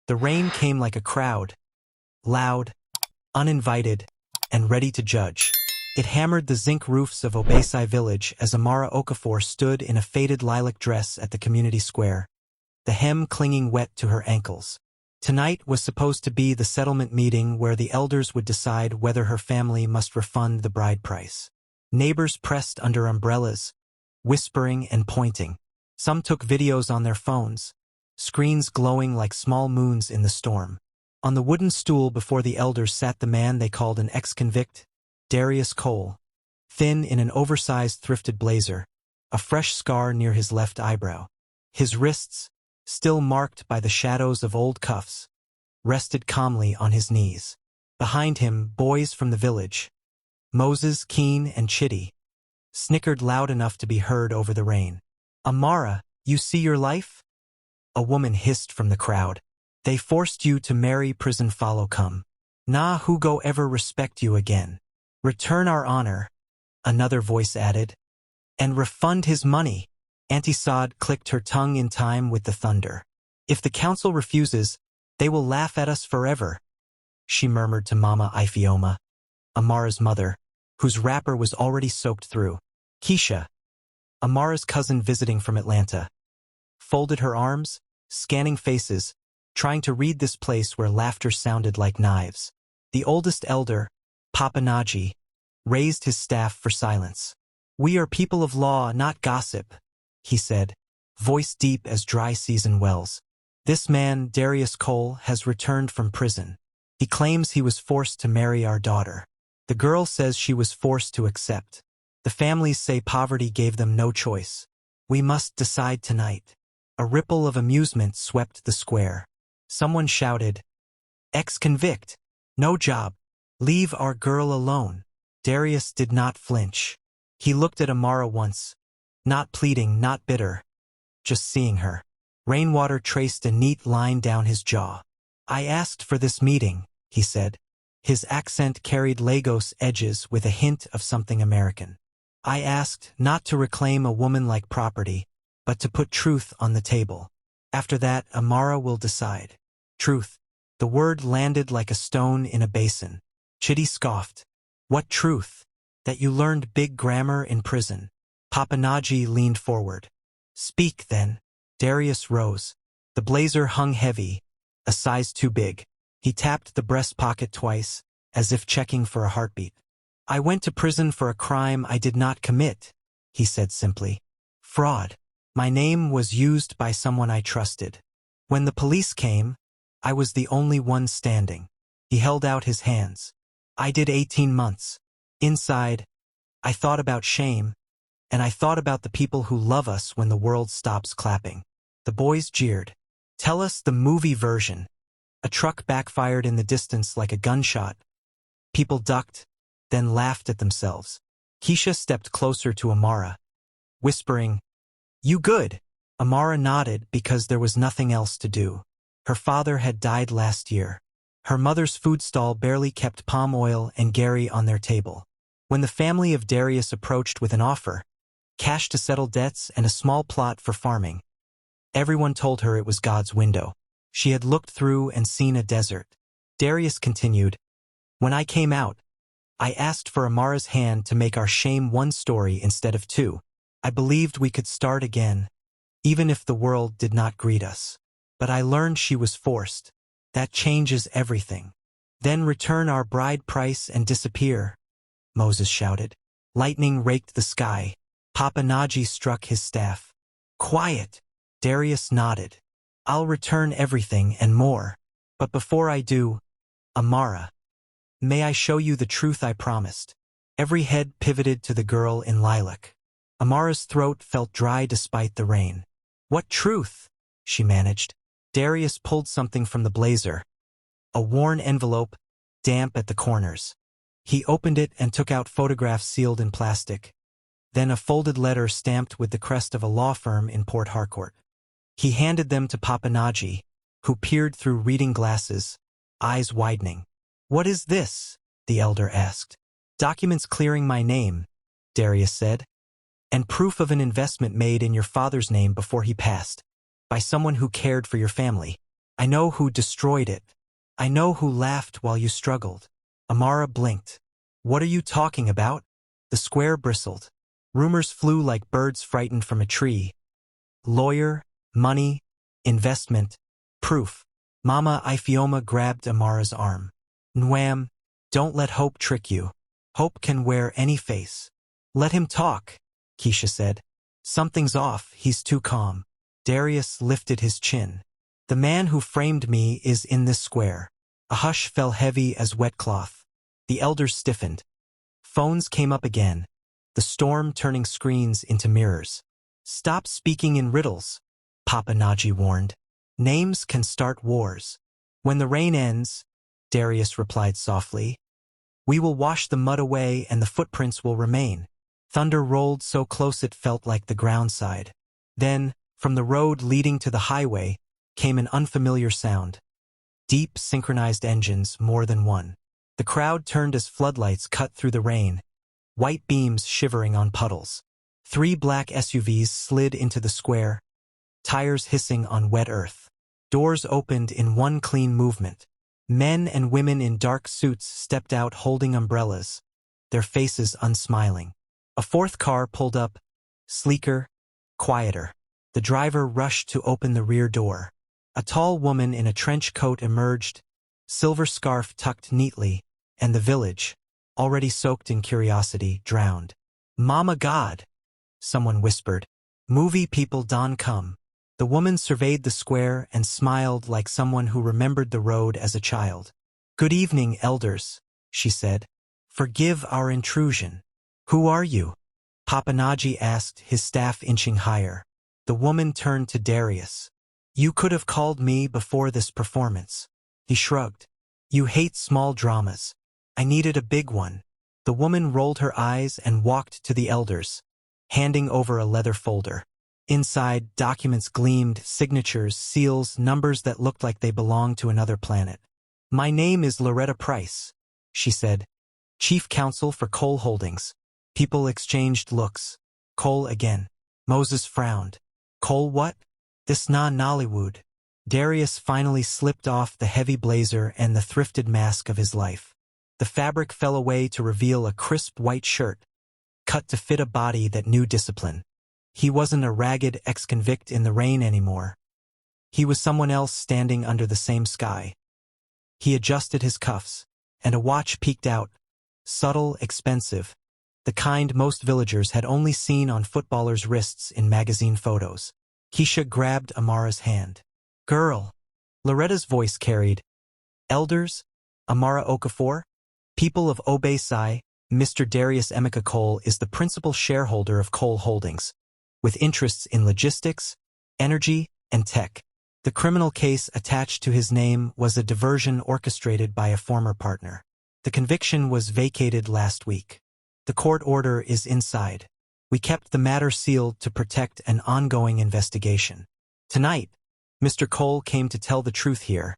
The rain came like a crowd, loud, uninvited, and ready to judge. It hammered the zinc roofs of Obesai village as Amara Okafor stood in a faded lilac dress at the community square, the hem clinging wet to her ankles. Tonight was supposed to be the settlement meeting where the elders would decide whether her family must refund the bride price. Neighbors pressed under umbrellas, whispering and pointing. Some took videos on their phones, screens glowing like small moons in the storm. On the wooden stool before the elders sat the man they called an ex-convict, Darius Cole, thin in an oversized thrifted blazer, a fresh scar near his left eyebrow. His wrists, still marked by the shadows of old cuffs, rested calmly on his knees. Behind him, boys from the village, Moses, Keen, and Chitty, snickered loud enough to be heard over the rain. "Amara, you see your life?" A woman hissed from the crowd. "They forced you to marry prison follow come. Nah who go ever respect you again. Return our honor," another voice added. "And refund his money." Auntie Saad clicked her tongue in time with the thunder. "If the council refuses, they will laugh at us forever," she murmured to Mama Ifioma, Amara's mother, whose wrapper was already soaked through. Keisha, Amara's cousin visiting from Atlanta, folded her arms, scanning faces, trying to read this place where laughter sounded like knives. The oldest elder, Papa Naji, raised his staff for silence. "We are people of law, not gossip," he said, voice deep as dry season wells. "This man, Darius Cole, has returned from prison. He claims he was forced to marry our daughter. The girl says she was forced to accept. The families say poverty gave them no choice. We must decide tonight." A ripple of amusement swept the square. Someone shouted, "Ex-convict! No job! Leave our girl alone." Darius did not flinch. He looked at Amara once, not pleading, not bitter, just seeing her. Rainwater traced a neat line down his jaw. "I asked for this meeting," he said. His accent carried Lagos edges with a hint of something American. "I asked not to reclaim a woman like property, but to put truth on the table. After that, Amara will decide." Truth. The word landed like a stone in a basin. Chitty scoffed. "What truth? That you learned big grammar in prison?" Papa Naji leaned forward. "Speak, then." Darius rose. The blazer hung heavy, a size too big. He tapped the breast pocket twice, as if checking for a heartbeat. "I went to prison for a crime I did not commit," he said simply. "Fraud. My name was used by someone I trusted. When the police came, I was the only one standing." He held out his hands. "I did 18 months. Inside, I thought about shame, and I thought about the people who love us when the world stops clapping." The boys jeered. "Tell us the movie version." A truck backfired in the distance like a gunshot. People ducked, then laughed at themselves. Keisha stepped closer to Amara, whispering, "You good?" Amara nodded because there was nothing else to do. Her father had died last year. Her mother's food stall barely kept palm oil and Gary on their table. When the family of Darius approached with an offer, cash to settle debts and a small plot for farming, everyone told her it was God's window. She had looked through and seen a desert. Darius continued, "When I came out, I asked for Amara's hand to make our shame one story instead of two. I believed we could start again, even if the world did not greet us. But I learned she was forced. That changes everything. Then return our bride price and disappear," Moses shouted. Lightning raked the sky. Papa Naji struck his staff. "Quiet." Darius nodded. "I'll return everything and more. But before I do, Amara, may I show you the truth I promised?" Every head pivoted to the girl in lilac. Amara's throat felt dry despite the rain. "What truth?" she managed. Darius pulled something from the blazer, a worn envelope, damp at the corners. He opened it and took out photographs sealed in plastic, then a folded letter stamped with the crest of a law firm in Port Harcourt. He handed them to Papa Naji, who peered through reading glasses, eyes widening. "What is this?" the elder asked. "Documents clearing my name," Darius said, "and proof of an investment made in your father's name before he passed, by someone who cared for your family." I know who destroyed it. I know who laughed while you struggled. Amara blinked. What are you talking about? The square bristled. Rumors flew like birds frightened from a tree. Lawyer, money, investment, proof. Mama Ifioma grabbed Amara's arm. Nwam, don't let hope trick you. Hope can wear any face. Let him talk, Keisha said. Something's off, he's too calm. Darius lifted his chin. The man who framed me is in this square. A hush fell heavy as wet cloth. The elders stiffened. Phones came up again, the storm turning screens into mirrors. Stop speaking in riddles, Papa Naji warned. Names can start wars. When the rain ends, Darius replied softly, we will wash the mud away and the footprints will remain. Thunder rolled so close it felt like the ground sighed. Then, from the road leading to the highway, came an unfamiliar sound. Deep, synchronized engines, more than one. The crowd turned as floodlights cut through the rain, white beams shivering on puddles. 3 black SUVs slid into the square, tires hissing on wet earth. Doors opened in one clean movement. Men and women in dark suits stepped out holding umbrellas, their faces unsmiling. A 4th car pulled up, sleeker, quieter. The driver rushed to open the rear door. A tall woman in a trench coat emerged, silver scarf tucked neatly, and the village, already soaked in curiosity, drowned. Mama God, someone whispered. Movie people don come. The woman surveyed the square and smiled like someone who remembered the road as a child. Good evening, elders, she said. Forgive our intrusion. Who are you? Papa Naji asked, his staff inching higher. The woman turned to Darius. You could have called me before this performance. He shrugged. You hate small dramas. I needed a big one. The woman rolled her eyes and walked to the elders, handing over a leather folder. Inside, documents gleamed, signatures, seals, numbers that looked like they belonged to another planet. My name is Loretta Price, she said. Chief Counsel for Cole Holdings. People exchanged looks. Cole again. Moses frowned. Cole what? This Nollywood. Darius finally slipped off the heavy blazer and the thrifted mask of his life. The fabric fell away to reveal a crisp white shirt, cut to fit a body that knew discipline. He wasn't a ragged ex-convict in the rain anymore. He was someone else standing under the same sky. He adjusted his cuffs, and a watch peeked out, subtle, expensive, the kind most villagers had only seen on footballers' wrists in magazine photos. Keisha grabbed Amara's hand. Girl. Loretta's voice carried. Elders, Amara Okafor, people of Obaysai, Mr. Darius Emeka Cole is the principal shareholder of Cole Holdings, with interests in logistics, energy, and tech. The criminal case attached to his name was a diversion orchestrated by a former partner. The conviction was vacated last week. The court order is inside. We kept the matter sealed to protect an ongoing investigation. Tonight, Mr. Cole came to tell the truth here,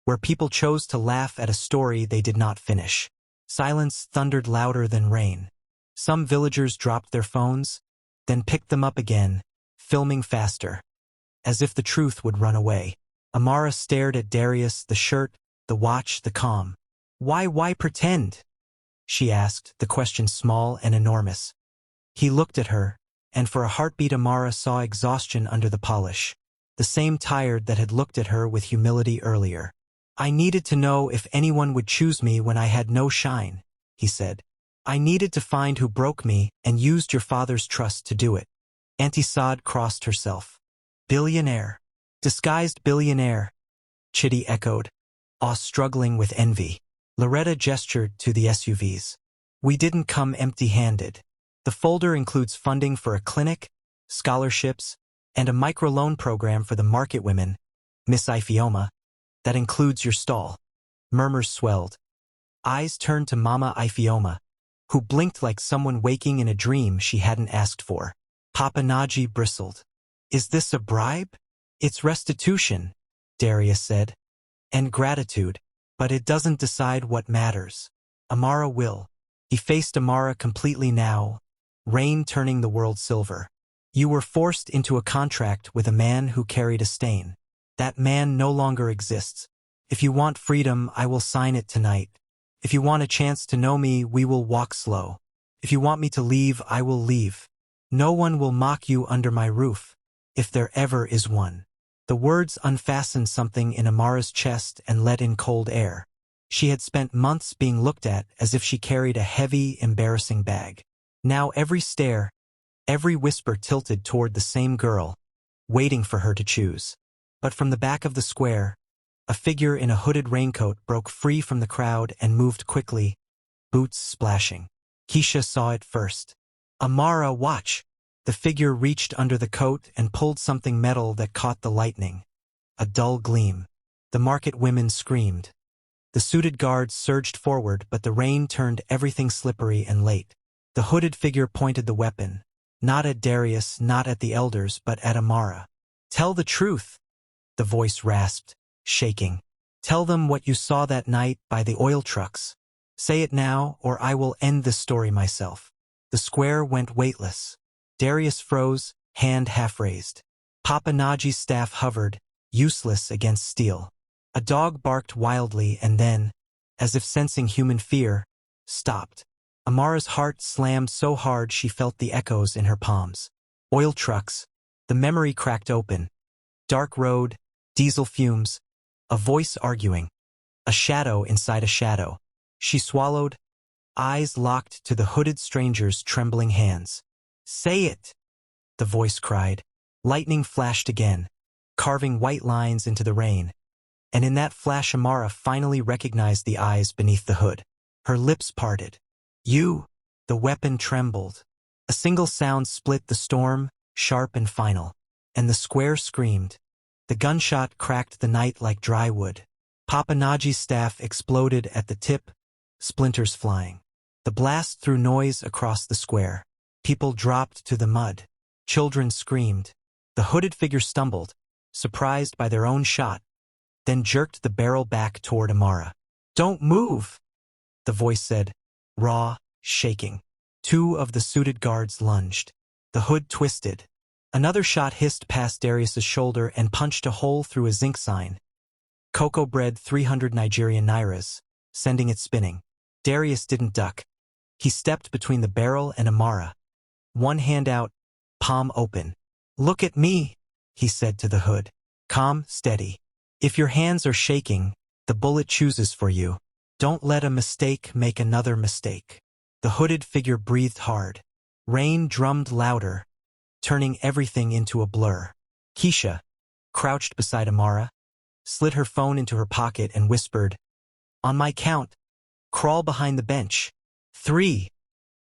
where people chose to laugh at a story they did not finish. Silence thundered louder than rain. Some villagers dropped their phones, then picked them up again, filming faster, as if the truth would run away. Amara stared at Darius, the shirt, the watch, the calm. Why pretend? She asked, the question small and enormous. He looked at her, and for a heartbeat Amara saw exhaustion under the polish, the same tired that had looked at her with humility earlier. I needed to know if anyone would choose me when I had no shine, he said. I needed to find who broke me and used your father's trust to do it. Auntie Saad crossed herself. Billionaire. Disguised billionaire, Chitty echoed, awe struggling with envy. Loretta gestured to the SUVs. We didn't come empty-handed. The folder includes funding for a clinic, scholarships, and a microloan program for the market women, Miss Ifioma, that includes your stall. Murmurs swelled. Eyes turned to Mama Ifioma, who blinked like someone waking in a dream she hadn't asked for. Papa Naji bristled. Is this a bribe? It's restitution, Darius said. And gratitude, but it doesn't decide what matters. Amara will. He faced Amara completely now, rain turning the world silver. You were forced into a contract with a man who carried a stain. That man no longer exists. If you want freedom, I will sign it tonight. If you want a chance to know me, we will walk slow. If you want me to leave, I will leave. No one will mock you under my roof, if there ever is one. The words unfastened something in Amara's chest and let in cold air. She had spent months being looked at as if she carried a heavy, embarrassing bag. Now every stare, every whisper tilted toward the same girl, waiting for her to choose. But from the back of the square, a figure in a hooded raincoat broke free from the crowd and moved quickly, boots splashing. Keisha saw it first. Amara, watch! The figure reached under the coat and pulled something metal that caught the lightning. A dull gleam. The market women screamed. The suited guards surged forward, but the rain turned everything slippery and late. The hooded figure pointed the weapon, not at Darius, not at the elders, but at Amara. Tell the truth, the voice rasped, shaking. Tell them what you saw that night by the oil trucks. Say it now, or I will end this story myself. The square went weightless. Darius froze, hand half raised. Papa Naji's staff hovered, useless against steel. A dog barked wildly and then, as if sensing human fear, stopped. Amara's heart slammed so hard she felt the echoes in her palms. Oil trucks. The memory cracked open. Dark road, diesel fumes, a voice arguing. A shadow inside a shadow. She swallowed, eyes locked to the hooded stranger's trembling hands. Say it, the voice cried. Lightning flashed again, carving white lines into the rain. And in that flash Amara finally recognized the eyes beneath the hood. Her lips parted. You! The weapon trembled. A single sound split the storm, sharp and final. And the square screamed. The gunshot cracked the night like dry wood. Papa Naji's staff exploded at the tip, splinters flying. The blast threw noise across the square. People dropped to the mud. Children screamed. The hooded figure stumbled, surprised by their own shot, then jerked the barrel back toward Amara. Don't move, the voice said, raw, shaking. Two of the suited guards lunged. The hood twisted. Another shot hissed past Darius's shoulder and punched a hole through a zinc sign. Cocoa bread 300 Nigerian nairas, sending it spinning. Darius didn't duck. He stepped between the barrel and Amara. One hand out, palm open. Look at me, he said to the hood. Calm, steady. If your hands are shaking, the bullet chooses for you. Don't let a mistake make another mistake. The hooded figure breathed hard. Rain drummed louder, turning everything into a blur. Keisha, crouched beside Amara, slid her phone into her pocket and whispered, On my count, crawl behind the bench. 3,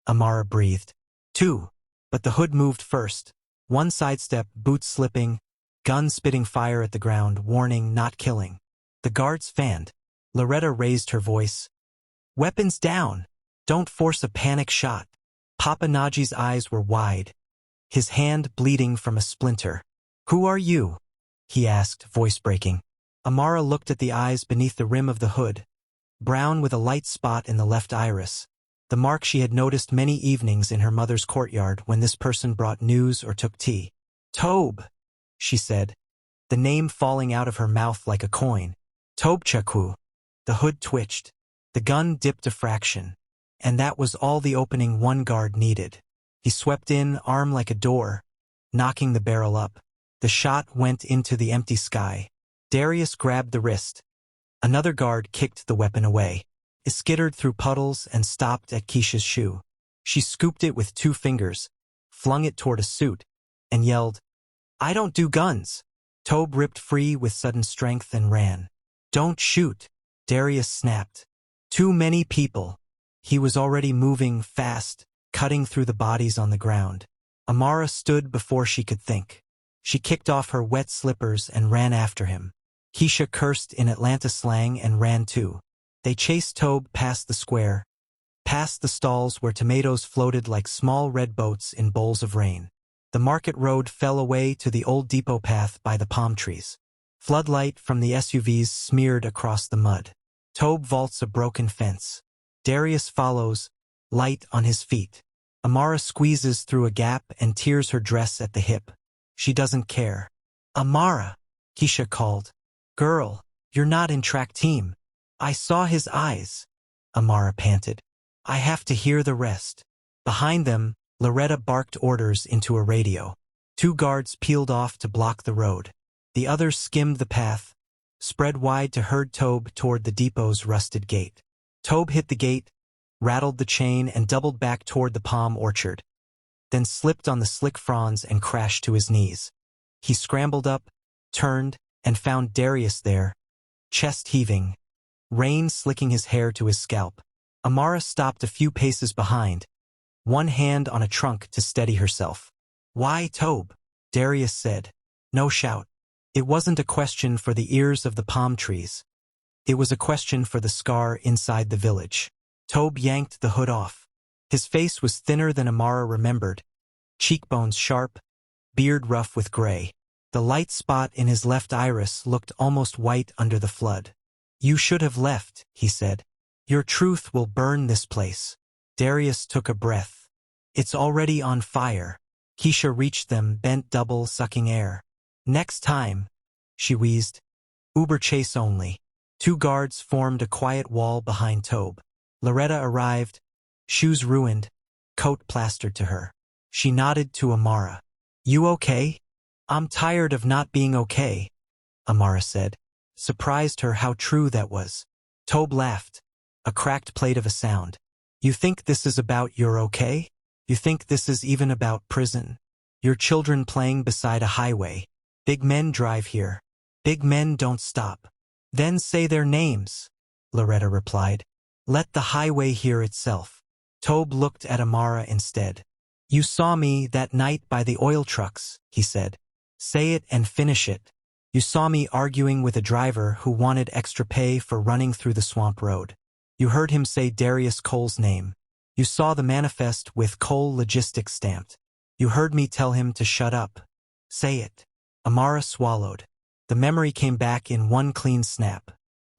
Amara breathed. 2, but the hood moved first. One sidestep, boots slipping, gun spitting fire at the ground, warning, not killing. The guards fanned. Loretta raised her voice. Weapons down. Don't force a panic shot. Papa Naji's eyes were wide, his hand bleeding from a splinter. Who are you? He asked, voice breaking. Amara looked at the eyes beneath the rim of the hood, brown with a light spot in the left iris, the mark she had noticed many evenings in her mother's courtyard when this person brought news or took tea. Tobe, she said, the name falling out of her mouth like a coin. Tobchaku. The hood twitched. The gun dipped a fraction. And that was all the opening one guard needed. He swept in, arm like a door, knocking the barrel up. The shot went into the empty sky. Darius grabbed the wrist. Another guard kicked the weapon away. It skittered through puddles and stopped at Keisha's shoe. She scooped it with 2 fingers, flung it toward a suit, and yelled, I don't do guns. Tobe ripped free with sudden strength and ran. Don't shoot, Darius snapped. Too many people. He was already moving fast, cutting through the bodies on the ground. Amara stood before she could think. She kicked off her wet slippers and ran after him. Keisha cursed in Atlanta slang and ran too. They chased Tobe past the square, past the stalls where tomatoes floated like small red boats in bowls of rain. The market road fell away to the old depot path by the palm trees. Floodlight from the SUVs smeared across the mud. Tobe vaults a broken fence. Darius follows, light on his feet. Amara squeezes through a gap and tears her dress at the hip. She doesn't care. Amara, Keisha called. Girl, you're not in track team. I saw his eyes. Amara panted. I have to hear the rest. Behind them, Loretta barked orders into a radio. 2 guards peeled off to block the road. The others skimmed the path, spread wide to herd Tobe toward the depot's rusted gate. Tobe hit the gate, rattled the chain, and doubled back toward the palm orchard, then slipped on the slick fronds and crashed to his knees. He scrambled up, turned, and found Darius there, chest heaving, rain slicking his hair to his scalp. Amara stopped a few paces behind, one hand on a trunk to steady herself. Why, Tobe? Darius said. No shout. It wasn't a question for the ears of the palm trees. It was a question for the scar inside the village. Tobe yanked the hood off. His face was thinner than Amara remembered, cheekbones sharp, beard rough with gray. The light spot in his left iris looked almost white under the flood. You should have left, he said. Your truth will burn this place. Darius took a breath. It's already on fire. Keisha reached them, bent double, sucking air. Next time, she wheezed. Uber chase only. 2 guards formed a quiet wall behind Tobe. Loretta arrived, shoes ruined, coat plastered to her. She nodded to Amara. You okay? I'm tired of not being okay, Amara said. Surprised her how true that was. Tobe laughed, a cracked plate of a sound. You think this is about you're okay? You think this is even about prison? Your children playing beside a highway. Big men drive here. Big men don't stop. Then say their names, Loretta replied. Let the highway hear itself. Tobe looked at Amara instead. You saw me that night by the oil trucks, he said. Say it and finish it. You saw me arguing with a driver who wanted extra pay for running through the swamp road. You heard him say Darius Cole's name. You saw the manifest with Cole Logistics stamped. You heard me tell him to shut up. Say it. Amara swallowed. The memory came back in one clean snap.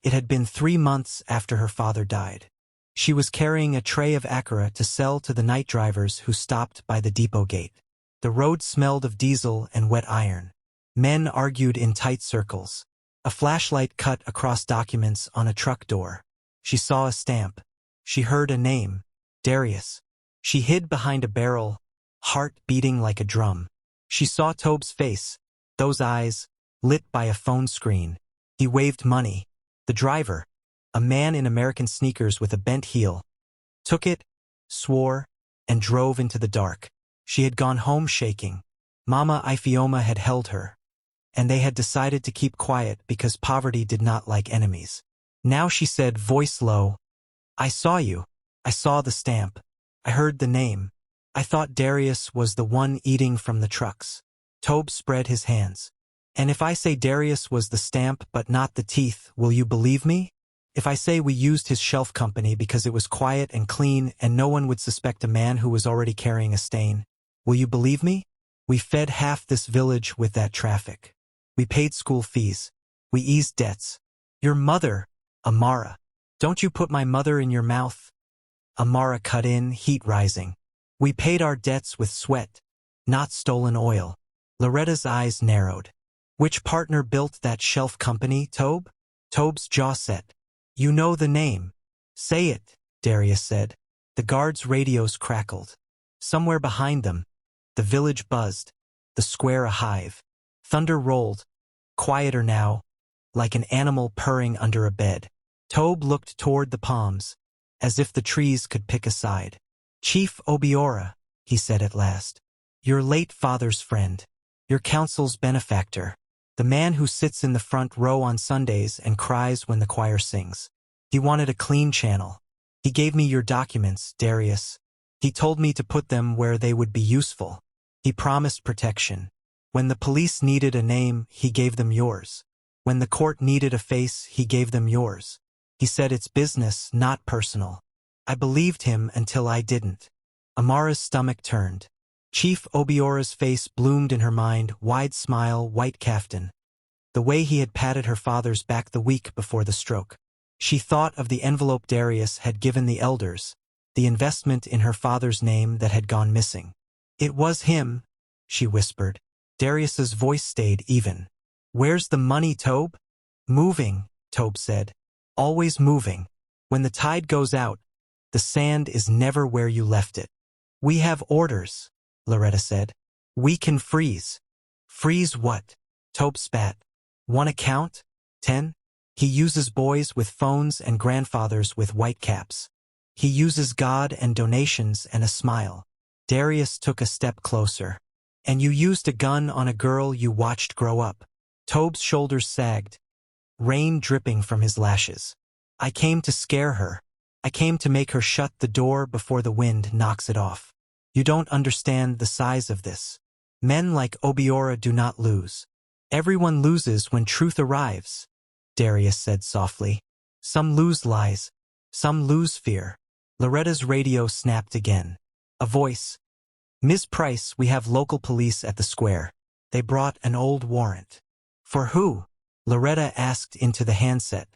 It had been 3 months after her father died. She was carrying a tray of akara to sell to the night drivers who stopped by the depot gate. The road smelled of diesel and wet iron. Men argued in tight circles. A flashlight cut across documents on a truck door. She saw a stamp. She heard a name. Darius. She hid behind a barrel, heart beating like a drum. She saw Tobe's face, those eyes, lit by a phone screen. He waved money. The driver, a man in American sneakers with a bent heel, took it, swore, and drove into the dark. She had gone home shaking. Mama Ifioma had held her, and they had decided to keep quiet because poverty did not like enemies. Now she said, voice low, I saw you. I saw the stamp. I heard the name. I thought Darius was the one eating from the trucks. Tobe spread his hands. And if I say Darius was the stamp but not the teeth, will you believe me? If I say we used his shelf company because it was quiet and clean and no one would suspect a man who was already carrying a stain, will you believe me? We fed half this village with that traffic. We paid school fees. We eased debts. Your mother, Amara. Don't you put my mother in your mouth. Amara cut in, heat rising. We paid our debts with sweat, not stolen oil. Loretta's eyes narrowed. Which partner built that shelf company, Tobe? Tobe's jaw set. You know the name. Say it, Darius said. The guards' radios crackled. Somewhere behind them, the village buzzed, the square a hive. Thunder rolled, quieter now, like an animal purring under a bed. Tobe looked toward the palms, as if the trees could pick a side. Chief Obiora, he said at last. Your late father's friend. Your council's benefactor. The man who sits in the front row on Sundays and cries when the choir sings. He wanted a clean channel. He gave me your documents, Darius. He told me to put them where they would be useful. He promised protection. When the police needed a name, he gave them yours. When the court needed a face, he gave them yours. He said it's business, not personal. I believed him until I didn't. Amara's stomach turned. Chief Obiora's face bloomed in her mind, wide smile, white kaftan. The way he had patted her father's back the week before the stroke. She thought of the envelope Darius had given the elders, the investment in her father's name that had gone missing. It was him, she whispered. Darius's voice stayed even. Where's the money, Tobe? Moving, Tobe said. Always moving. When the tide goes out, the sand is never where you left it. We have orders, Loretta said. We can freeze. Freeze what? Tobe spat. Want to count? 10? He uses boys with phones and grandfathers with white caps. He uses God and donations and a smile. Darius took a step closer. And you used a gun on a girl you watched grow up. Tobe's shoulders sagged, rain dripping from his lashes. I came to scare her. I came to make her shut the door before the wind knocks it off. You don't understand the size of this. Men like Obiora do not lose. Everyone loses when truth arrives, Darius said softly. Some lose lies. Some lose fear. Loretta's radio snapped again. A voice. Ms. Price, we have local police at the square. They brought an old warrant. For who? Loretta asked into the handset.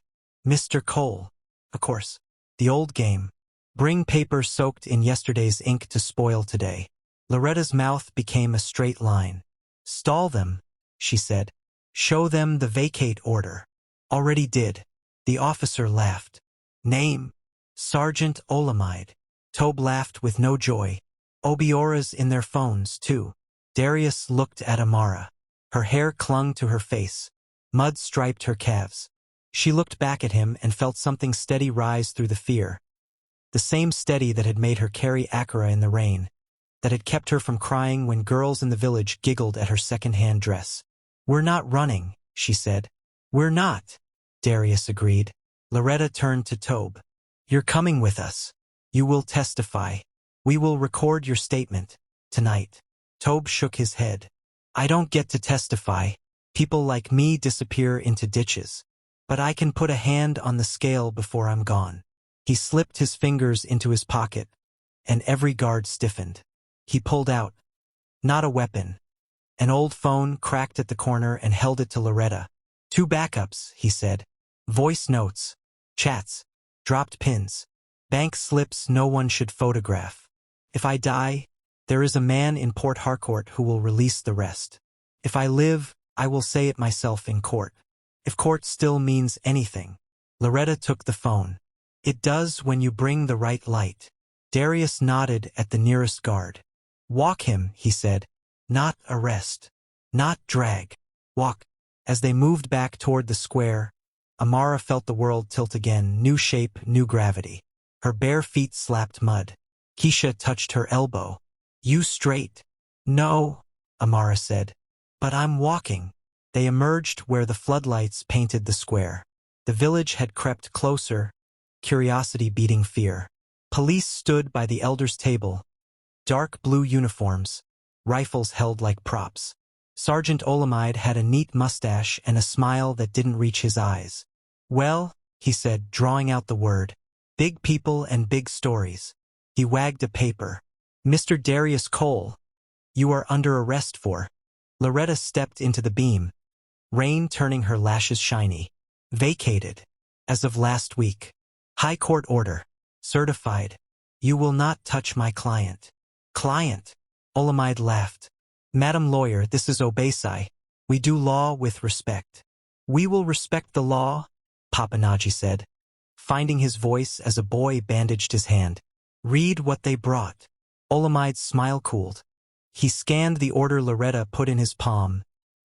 Mr. Cole. Of course. The old game. Bring paper soaked in yesterday's ink to spoil today. Loretta's mouth became a straight line. Stall them, she said. Show them the vacate order. Already did. The officer laughed. Name? Sergeant Olamide. Tobe laughed with no joy. Obiora's in their phones, too. Darius looked at Amara. Her hair clung to her face. Mud striped her calves. She looked back at him and felt something steady rise through the fear. The same steady that had made her carry Akira in the rain, that had kept her from crying when girls in the village giggled at her second-hand dress. We're not running, she said. We're not, Darius agreed. Loretta turned to Tobe. You're coming with us. You will testify. We will record your statement. Tonight. Tobe shook his head. I don't get to testify. People like me disappear into ditches. But I can put a hand on the scale before I'm gone. He slipped his fingers into his pocket, and every guard stiffened. He pulled out. Not a weapon. An old phone cracked at the corner and held it to Loretta. 2 backups, he said. Voice notes. Chats. Dropped pins. Bank slips no one should photograph. If I die, there is a man in Port Harcourt who will release the rest. If I live, I will say it myself in court. If court still means anything. Loretta took the phone. It does when you bring the right light. Darius nodded at the nearest guard. Walk him, he said. Not arrest. Not drag. Walk. As they moved back toward the square, Amara felt the world tilt again, new shape, new gravity. Her bare feet slapped mud. Keisha touched her elbow. You straight? No, Amara said. But I'm walking. They emerged where the floodlights painted the square. The village had crept closer, curiosity beating fear. Police stood by the elders' table. Dark blue uniforms, rifles held like props. Sergeant Olamide had a neat mustache and a smile that didn't reach his eyes. Well, he said, drawing out the word. Big people and big stories. He wagged a paper. Mr. Darius Cole, you are under arrest for. Loretta stepped into the beam, rain turning her lashes shiny. Vacated. As of last week. High court order. Certified. You will not touch my client. Client. Olamide laughed. Madam Lawyer, this is Obesai. We do law with respect. We will respect the law, Papanaji said, finding his voice as a boy bandaged his hand. Read what they brought. Olamide's smile cooled. He scanned the order Loretta put in his palm.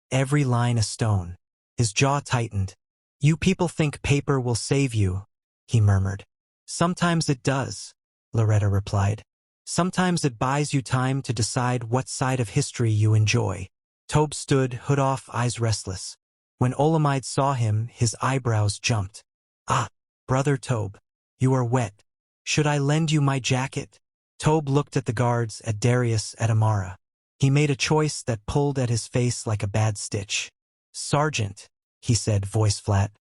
Every line a stone. His jaw tightened. You people think paper will save you, he murmured. Sometimes it does, Loretta replied. Sometimes it buys you time to decide what side of history you enjoy. Tobe stood, hood off, eyes restless. When Olamide saw him, his eyebrows jumped. Ah, brother Tobe, you are wet. Should I lend you my jacket? Tobe looked at the guards, at Darius, at Amara. He made a choice that pulled at his face like a bad stitch. Sergeant, he said, voice flat.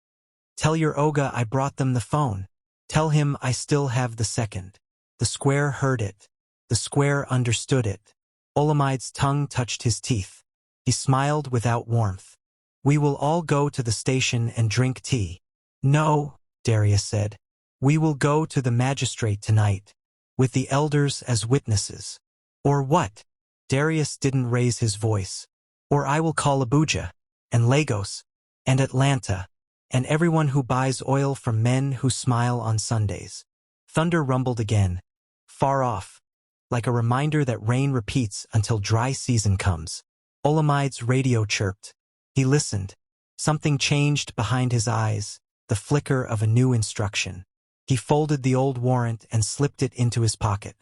Tell your Oga I brought them the phone. Tell him I still have the second. The square heard it. The square understood it. Olamide's tongue touched his teeth. He smiled without warmth. We will all go to the station and drink tea. No, Darius said. We will go to the magistrate tonight, with the elders as witnesses. Or what? Darius didn't raise his voice. Or I will call Abuja. and Lagos, and Atlanta, and everyone who buys oil from men who smile on Sundays. Thunder rumbled again, far off, like a reminder that rain repeats until dry season comes. Olamide's radio chirped. He listened. Something changed behind his eyes, the flicker of a new instruction. He folded the old warrant and slipped it into his pocket.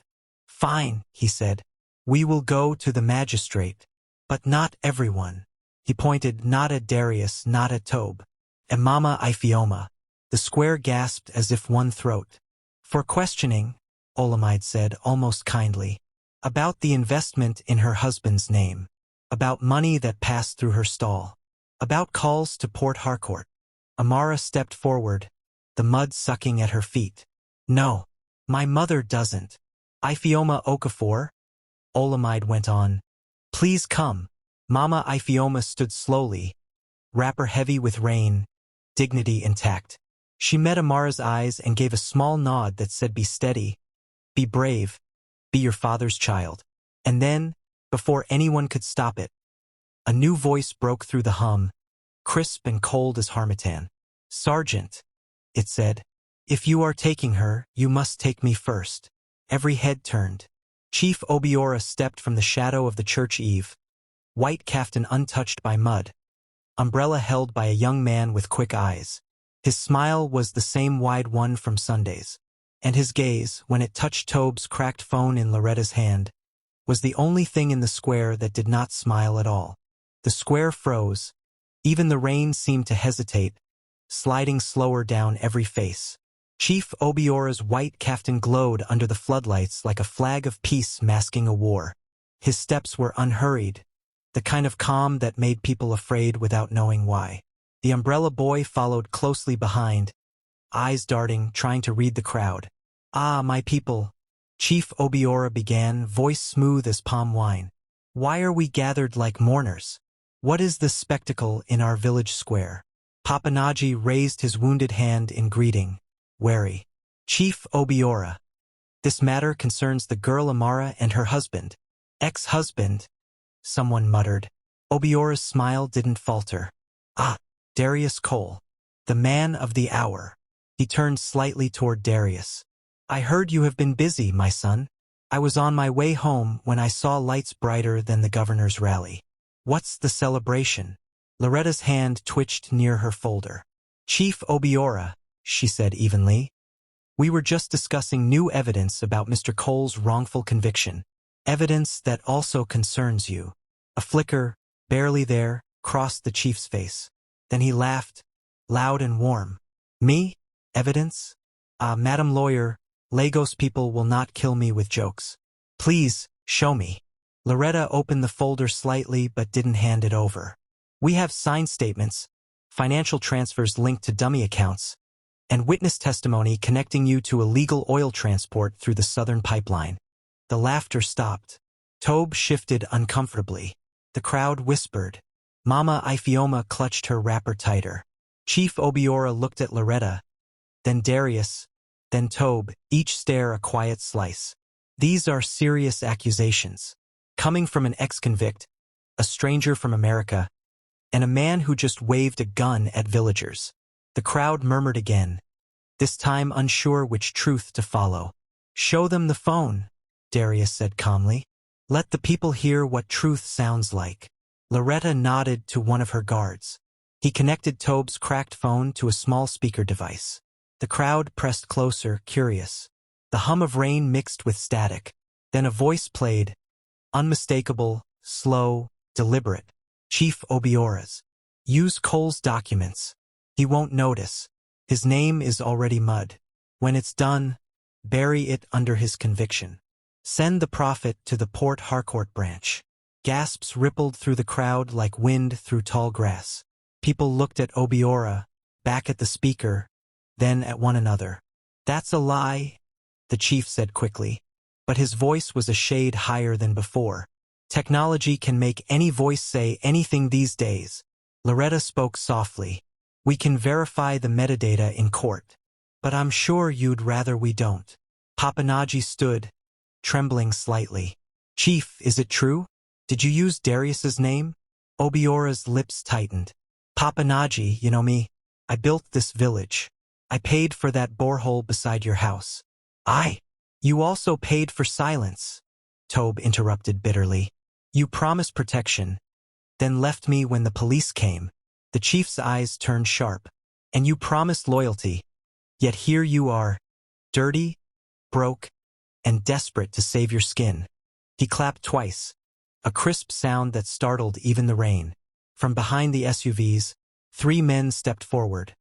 "Fine," he said. "We will go to the magistrate. But not everyone." He pointed not at Darius, not at Tobe. At Mama Ifioma. The square gasped as if one throat. "For questioning," Olamide said almost kindly. "About the investment in her husband's name. About money that passed through her stall. About calls to Port Harcourt." Amara stepped forward, the mud sucking at her feet. "No, my mother doesn't." "Ifioma Okafor?" Olamide went on. "Please come." Mama Ifioma stood slowly, wrapper heavy with rain, dignity intact. She met Amara's eyes and gave a small nod that said, "Be steady, be brave, be your father's child." And then, before anyone could stop it, a new voice broke through the hum, crisp and cold as harmattan. "Sergeant," it said, "if you are taking her, you must take me first." Every head turned. Chief Obiora stepped from the shadow of the church eave, white kaftan untouched by mud, umbrella held by a young man with quick eyes. His smile was the same wide one from Sundays, and his gaze, when it touched Tobe's cracked phone in Loretta's hand, was the only thing in the square that did not smile at all. The square froze. Even the rain seemed to hesitate, sliding slower down every face. Chief Obiora's white kaftan glowed under the floodlights like a flag of peace masking a war. His steps were unhurried, the kind of calm that made people afraid without knowing why. The umbrella boy followed closely behind, eyes darting, trying to read the crowd. "Ah, my people," Chief Obiora began, voice smooth as palm wine. "Why are we gathered like mourners? What is this spectacle in our village square?" Papanaji raised his wounded hand in greeting, wary. "Chief Obiora, this matter concerns the girl Amara and her husband." "Ex-husband," someone muttered. Obiora's smile didn't falter. "Ah, Darius Cole, the man of the hour." He turned slightly toward Darius. "I heard you have been busy, my son. I was on my way home when I saw lights brighter than the governor's rally. What's the celebration?" Loretta's hand twitched near her folder. "Chief Obiora," she said evenly, "we were just discussing new evidence about Mr. Cole's wrongful conviction. Evidence that also concerns you." A flicker, barely there, crossed the chief's face. Then he laughed, loud and warm. "Me? Evidence? Madam Lawyer, Lagos people will not kill me with jokes. Please, show me." Loretta opened the folder slightly but didn't hand it over. "We have signed statements, financial transfers linked to dummy accounts, and witness testimony connecting you to illegal oil transport through the southern pipeline." The laughter stopped. Tobe shifted uncomfortably. The crowd whispered. Mama Ifioma clutched her wrapper tighter. Chief Obiora looked at Loretta, then Darius, then Tobe, each stare a quiet slice. These are serious accusations. Coming from an ex-convict, a stranger from America, and a man who just waved a gun at villagers. The crowd murmured again, this time unsure which truth to follow. "Show them the phone," Darius said calmly. "Let the people hear what truth sounds like." Loretta nodded to one of her guards. He connected Tobe's cracked phone to a small speaker device. The crowd pressed closer, curious. The hum of rain mixed with static. Then a voice played, unmistakable, slow, deliberate. "Chief Obiora's. Use Cole's documents. He won't notice. His name is already mud. When it's done, bury it under his conviction. Send the prophet to the Port Harcourt branch." Gasps rippled through the crowd like wind through tall grass. People looked at Obiora, back at the speaker, then at one another. "That's a lie," the chief said quickly, but his voice was a shade higher than before. "Technology can make any voice say anything these days." Loretta spoke softly. "We can verify the metadata in court, but I'm sure you'd rather we don't." Papanaji stood, trembling slightly. "Chief, is it true? Did you use Darius's name?" Obiora's lips tightened. Papa Naji, you know me. I built this village. I paid for that borehole beside your house. You also paid for silence, Tobe interrupted bitterly. You promised protection, then left me when the police came. The chief's eyes turned sharp. And you promised loyalty. Yet here you are, dirty, broke, and desperate to save your skin. He clapped twice, a crisp sound that startled even the rain. From behind the SUVs, 3 men stepped forward.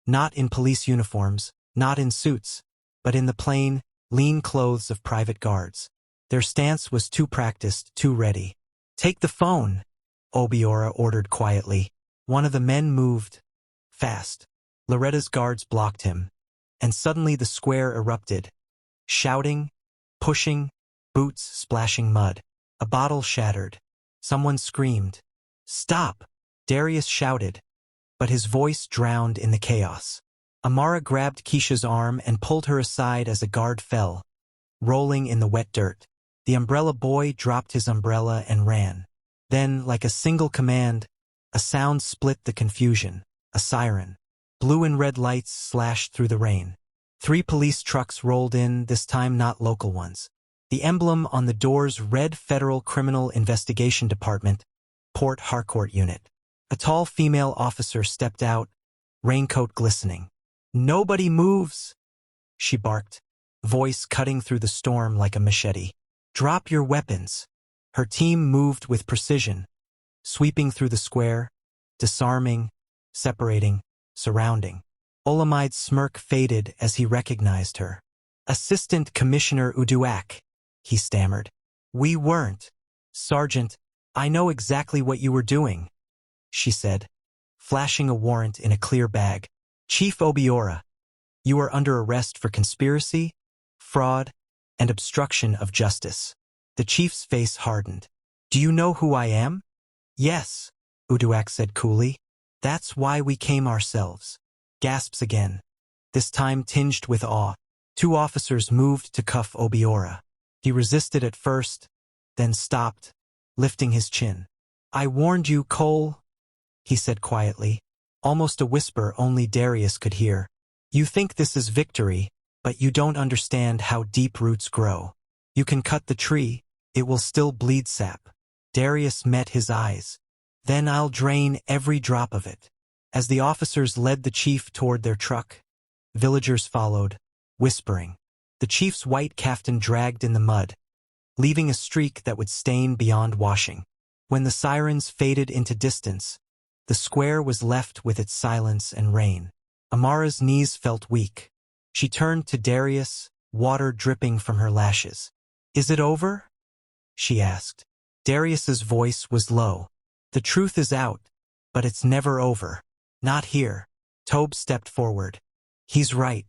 Not in police uniforms, not in suits, but in the plain, lean clothes of private guards. Their stance was too practiced, too ready. Take the phone, Obiora ordered quietly. One of the men moved. Fast. Loretta's guards blocked him. And suddenly the square erupted. Shouting, pushing, boots splashing mud. A bottle shattered. Someone screamed. Stop! Darius shouted, but his voice drowned in the chaos. Amara grabbed Keisha's arm and pulled her aside as a guard fell, rolling in the wet dirt. The umbrella boy dropped his umbrella and ran. Then, like a single command, a sound split the confusion. A siren. Blue and red lights slashed through the rain. 3 police trucks rolled in, this time not local ones. The emblem on the doors read Federal Criminal Investigation Department, Port Harcourt Unit. A tall female officer stepped out, raincoat glistening. Nobody moves, she barked, voice cutting through the storm like a machete. Drop your weapons. Her team moved with precision, sweeping through the square, disarming, separating, surrounding. Olamide's smirk faded as he recognized her. Assistant Commissioner Uduak, he stammered. We weren't. Sergeant, I know exactly what you were doing, she said, flashing a warrant in a clear bag. Chief Obiora, you are under arrest for conspiracy, fraud, and obstruction of justice. The chief's face hardened. Do you know who I am? Yes, Uduak said coolly. That's why we came ourselves. Gasps again, this time tinged with awe. 2 officers moved to cuff Obiora. He resisted at first, then stopped, lifting his chin. I warned you, Cole, he said quietly, almost a whisper only Darius could hear. You think this is victory, but you don't understand how deep roots grow. You can cut the tree, it will still bleed sap. Darius met his eyes. Then I'll drain every drop of it. As the officers led the chief toward their truck, villagers followed, whispering. The chief's white caftan dragged in the mud, leaving a streak that would stain beyond washing. When the sirens faded into distance, the square was left with its silence and rain. Amara's knees felt weak. She turned to Darius, water dripping from her lashes. Is it over? She asked. Darius's voice was low. The truth is out, but it's never over. Not here. Tobe stepped forward. He's right.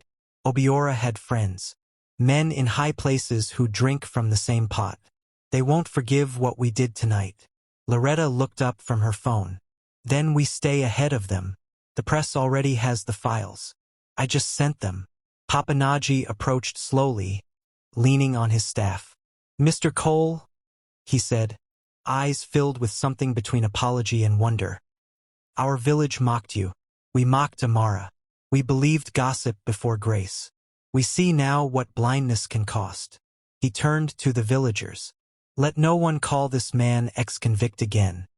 Obiora had friends. Men in high places who drink from the same pot. They won't forgive what we did tonight. Loretta looked up from her phone. Then we stay ahead of them. The press already has the files. I just sent them. Papa Naji approached slowly, leaning on his staff. Mr. Cole, he said, eyes filled with something between apology and wonder. Our village mocked you. We mocked Amara. We believed gossip before grace. We see now what blindness can cost. He turned to the villagers. Let no one call this man ex-convict again.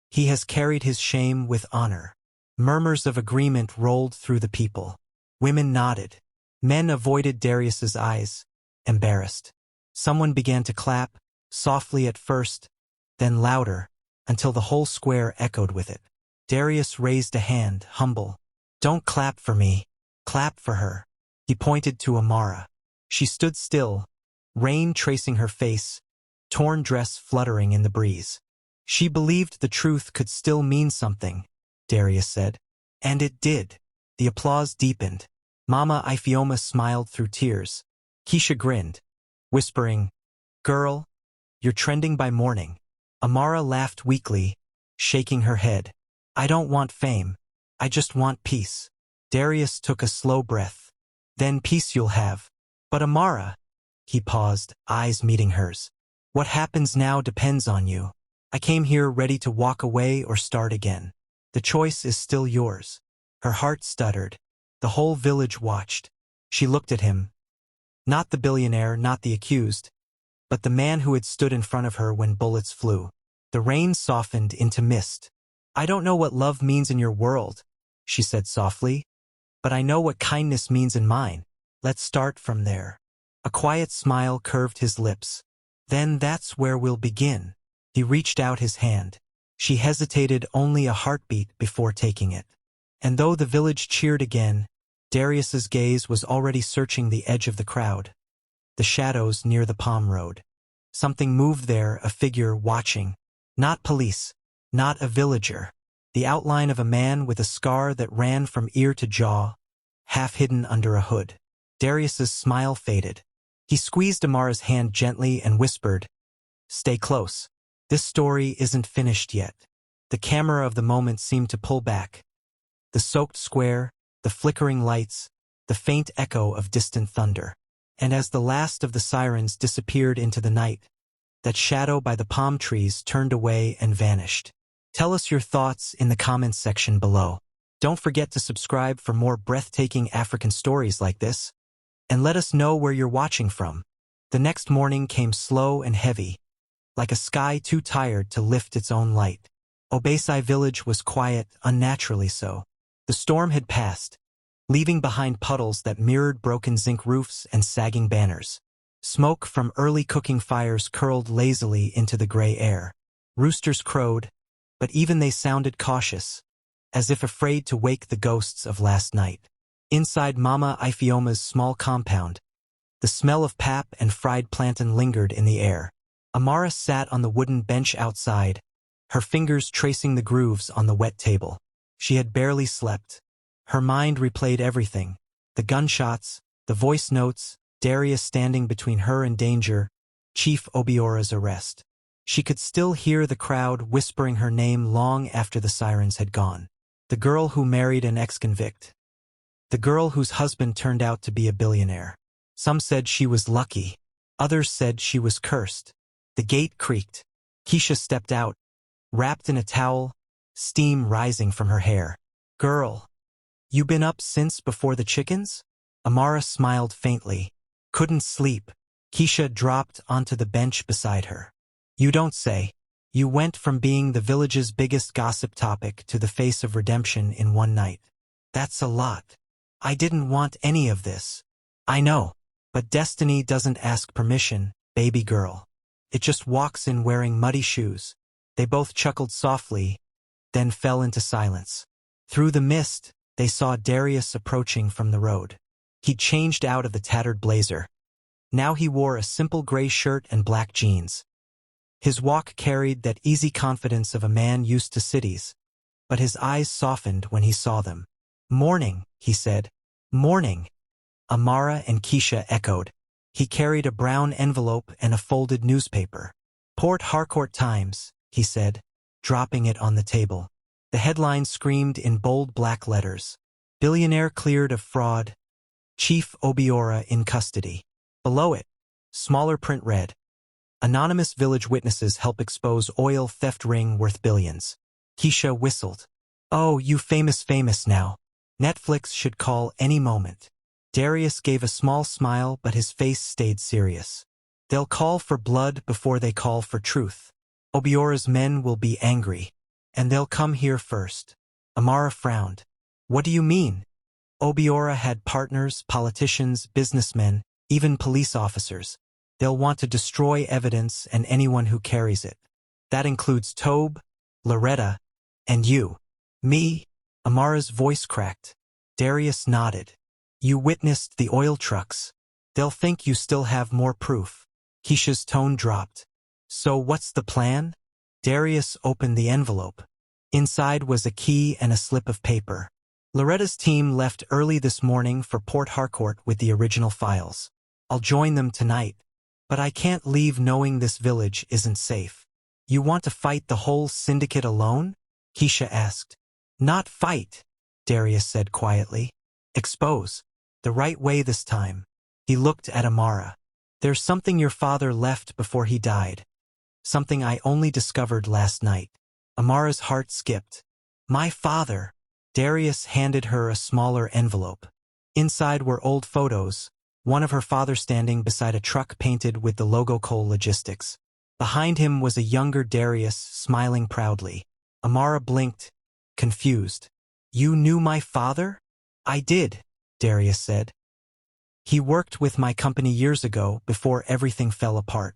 He has carried his shame with honor. Murmurs of agreement rolled through the people. Women nodded. Men avoided Darius's eyes, embarrassed. Someone began to clap, softly at first, then louder, until the whole square echoed with it. Darius raised a hand, humble. Don't clap for me. Clap for her. He pointed to Amara. She stood still, rain tracing her face, torn dress fluttering in the breeze. She believed the truth could still mean something, Darius said. And it did. The applause deepened. Mama Ifioma smiled through tears. Keisha grinned, whispering, Girl, you're trending by morning. Amara laughed weakly, shaking her head. I don't want fame. I just want peace. Darius took a slow breath. Then peace you'll have. But Amara, he paused, eyes meeting hers. What happens now depends on you. I came here ready to walk away or start again. The choice is still yours. Her heart stuttered. The whole village watched. She looked at him. Not the billionaire, not the accused, but the man who had stood in front of her when bullets flew. The rain softened into mist. I don't know what love means in your world, she said softly, but I know what kindness means in mine. Let's start from there. A quiet smile curved his lips. Then that's where we'll begin. He reached out his hand. She hesitated only a heartbeat before taking it. And though the village cheered again, Darius's gaze was already searching the edge of the crowd, the shadows near the palm road. Something moved there, a figure watching. Not police, not a villager. The outline of a man with a scar that ran from ear to jaw, half hidden under a hood. Darius's smile faded. He squeezed Amara's hand gently and whispered, "Stay close. This story isn't finished yet." The camera of the moment seemed to pull back. The soaked square, the flickering lights, the faint echo of distant thunder. And as the last of the sirens disappeared into the night, that shadow by the palm trees turned away and vanished. Tell us your thoughts in the comments section below. Don't forget to subscribe for more breathtaking African stories like this. And let us know where you're watching from. The next morning came slow and heavy, like a sky too tired to lift its own light. Obesai village was quiet, unnaturally so. The storm had passed, leaving behind puddles that mirrored broken zinc roofs and sagging banners. Smoke from early cooking fires curled lazily into the gray air. Roosters crowed, but even they sounded cautious, as if afraid to wake the ghosts of last night. Inside Mama Ifeoma's small compound, the smell of pap and fried plantain lingered in the air. Amara sat on the wooden bench outside, her fingers tracing the grooves on the wet table. She had barely slept. Her mind replayed everything: the gunshots, the voice notes, Darius standing between her and danger, Chief Obiora's arrest. She could still hear the crowd whispering her name long after the sirens had gone. The girl who married an ex-convict. The girl whose husband turned out to be a billionaire. Some said she was lucky. Others said she was cursed. The gate creaked. Keisha stepped out, wrapped in a towel, steam rising from her hair. "Girl, you been up since before the chickens?" Amara smiled faintly. "Couldn't sleep." Keisha dropped onto the bench beside her. "You don't say. You went from being the village's biggest gossip topic to the face of redemption in one night. That's a lot. I didn't want any of this. I know, but destiny doesn't ask permission, baby girl. It just walks in wearing muddy shoes." They both chuckled softly, then fell into silence. Through the mist, they saw Darius approaching from the road. He'd changed out of the tattered blazer. Now he wore a simple gray shirt and black jeans. His walk carried that easy confidence of a man used to cities, but his eyes softened when he saw them. "Morning," he said. "Morning." Amara and Keisha echoed. He carried a brown envelope and a folded newspaper. "Port Harcourt Times," he said, dropping it on the table. The headline screamed in bold black letters: "Billionaire cleared of fraud. Chief Obiora in custody." Below it, smaller print read, "Anonymous village witnesses help expose oil theft ring worth billions." Keisha whistled. "Oh, you famous now. Netflix should call any moment." Darius gave a small smile, but his face stayed serious. "They'll call for blood before they call for truth. Obiora's men will be angry, and they'll come here first." Amara frowned. "What do you mean?" "Obiora had partners, politicians, businessmen, even police officers. They'll want to destroy evidence and anyone who carries it. That includes Tobe, Loretta, and you." "Me?" Amara's voice cracked. Darius nodded. "You witnessed the oil trucks. They'll think you still have more proof." Keisha's tone dropped. "So what's the plan?" Darius opened the envelope. Inside was a key and a slip of paper. "Loretta's team left early this morning for Port Harcourt with the original files. I'll join them tonight, but I can't leave knowing this village isn't safe." "You want to fight the whole syndicate alone?" Keisha asked. "Not fight," Darius said quietly. "Expose. The right way this time." He looked at Amara. "There's something your father left before he died. Something I only discovered last night." Amara's heart skipped. My father. Darius handed her a smaller envelope. Inside were old photos, one of her father standing beside a truck painted with the logo Cole Logistics. Behind him was a younger Darius smiling proudly. Amara blinked, confused. You knew my father? I did, Darius said. He worked with my company years ago before everything fell apart.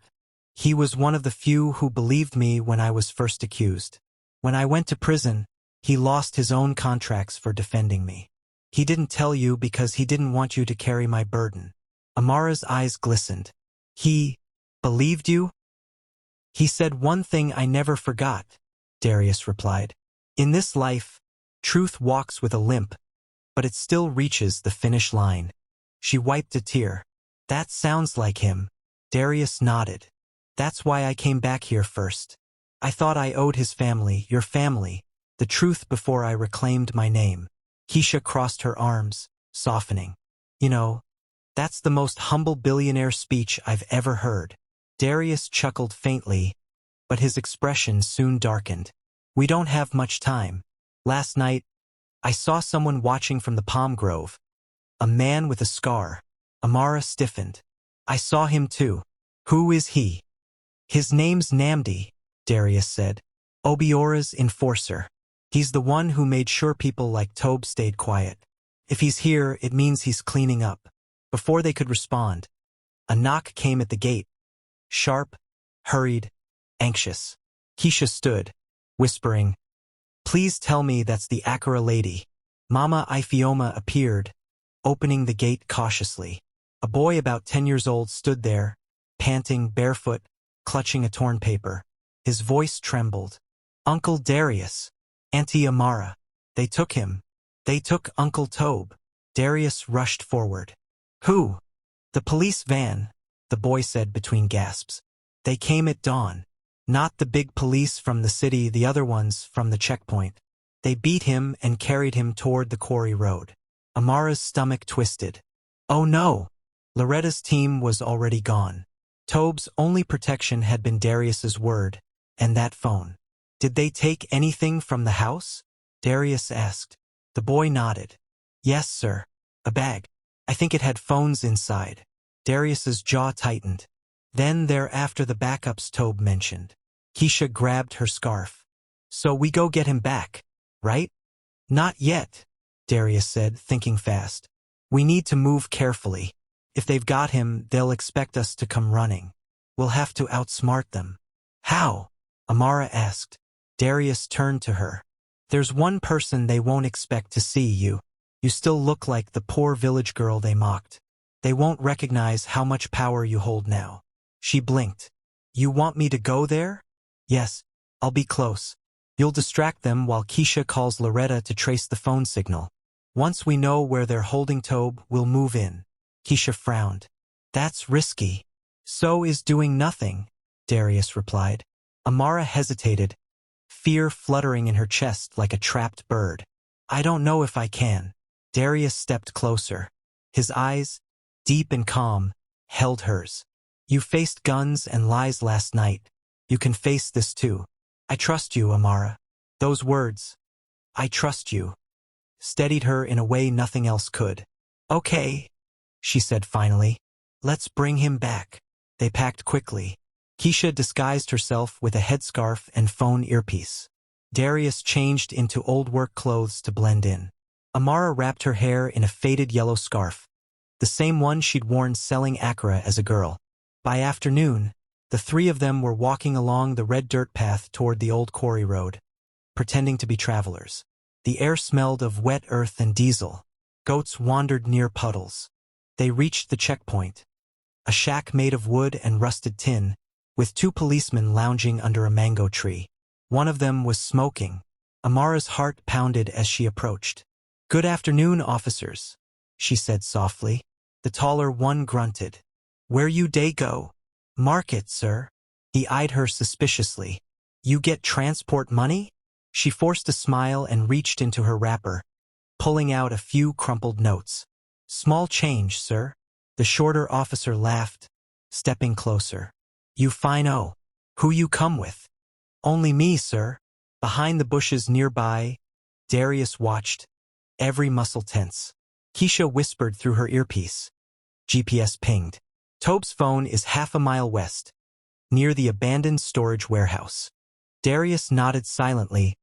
He was one of the few who believed me when I was first accused. When I went to prison, he lost his own contracts for defending me. He didn't tell you because he didn't want you to carry my burden. Amara's eyes glistened. He believed you? He said one thing I never forgot, Darius replied. In this life, truth walks with a limp, but it still reaches the finish line. She wiped a tear. That sounds like him. Darius nodded. That's why I came back here first. I thought I owed his family, your family, the truth before I reclaimed my name. Keisha crossed her arms, softening. You know, that's the most humble billionaire speech I've ever heard. Darius chuckled faintly, but his expression soon darkened. We don't have much time. Last night, I saw someone watching from the palm grove. A man with a scar. Amara stiffened. I saw him too. Who is he? His name's Namdi, Darius said. Obiora's enforcer. He's the one who made sure people like Tobe stayed quiet. If he's here, it means he's cleaning up. Before they could respond, a knock came at the gate. Sharp, hurried, anxious. Keisha stood, whispering, Please tell me that's the Akara lady. Mama Ifioma appeared, opening the gate cautiously. A boy about 10 years old stood there, panting, barefoot, clutching a torn paper. His voice trembled. Uncle Darius. Auntie Amara. They took him. They took Uncle Tobe. Darius rushed forward. Who? The police van, the boy said between gasps. They came at dawn. Not the big police from the city, the other ones from the checkpoint. They beat him and carried him toward the quarry road. Amara's stomach twisted. Oh no! Loretta's team was already gone. Tobe's only protection had been Darius's word, and that phone. Did they take anything from the house? Darius asked. The boy nodded. Yes, sir. A bag. I think it had phones inside. Darius's jaw tightened. Then they're after the backups Tobe mentioned. Keisha grabbed her scarf. So we go get him back, right? Not yet, Darius said, thinking fast. We need to move carefully. If they've got him, they'll expect us to come running. We'll have to outsmart them. How? Amara asked. Darius turned to her. There's one person they won't expect to see you. You still look like the poor village girl they mocked. They won't recognize how much power you hold now. She blinked. You want me to go there? Yes, I'll be close. You'll distract them while Keisha calls Loretta to trace the phone signal. Once we know where they're holding Tobe, we'll move in. Keisha frowned. That's risky. So is doing nothing, Darius replied. Amara hesitated, fear fluttering in her chest like a trapped bird. I don't know if I can. Darius stepped closer. His eyes, deep and calm, held hers. You faced guns and lies last night. You can face this too. I trust you, Amara. Those words, I trust you, steadied her in a way nothing else could. Okay, she said finally. Let's bring him back. They packed quickly. Keisha disguised herself with a headscarf and phone earpiece. Darius changed into old work clothes to blend in. Amara wrapped her hair in a faded yellow scarf, the same one she'd worn selling Akara as a girl. By afternoon, the three of them were walking along the red dirt path toward the old quarry road, pretending to be travelers. The air smelled of wet earth and diesel. Goats wandered near puddles. They reached the checkpoint, a shack made of wood and rusted tin, with two policemen lounging under a mango tree. One of them was smoking. Amara's heart pounded as she approached. Good afternoon, officers, she said softly. The taller one grunted. Where you day go? Market, sir. He eyed her suspiciously. You get transport money? She forced a smile and reached into her wrapper, pulling out a few crumpled notes. Small change, sir. The shorter officer laughed, stepping closer. You fine-o. Who you come with? Only me, sir. Behind the bushes nearby, Darius watched, every muscle tense. Keisha whispered through her earpiece. GPS pinged. Tobe's phone is half a mile west, near the abandoned storage warehouse. Darius nodded silently,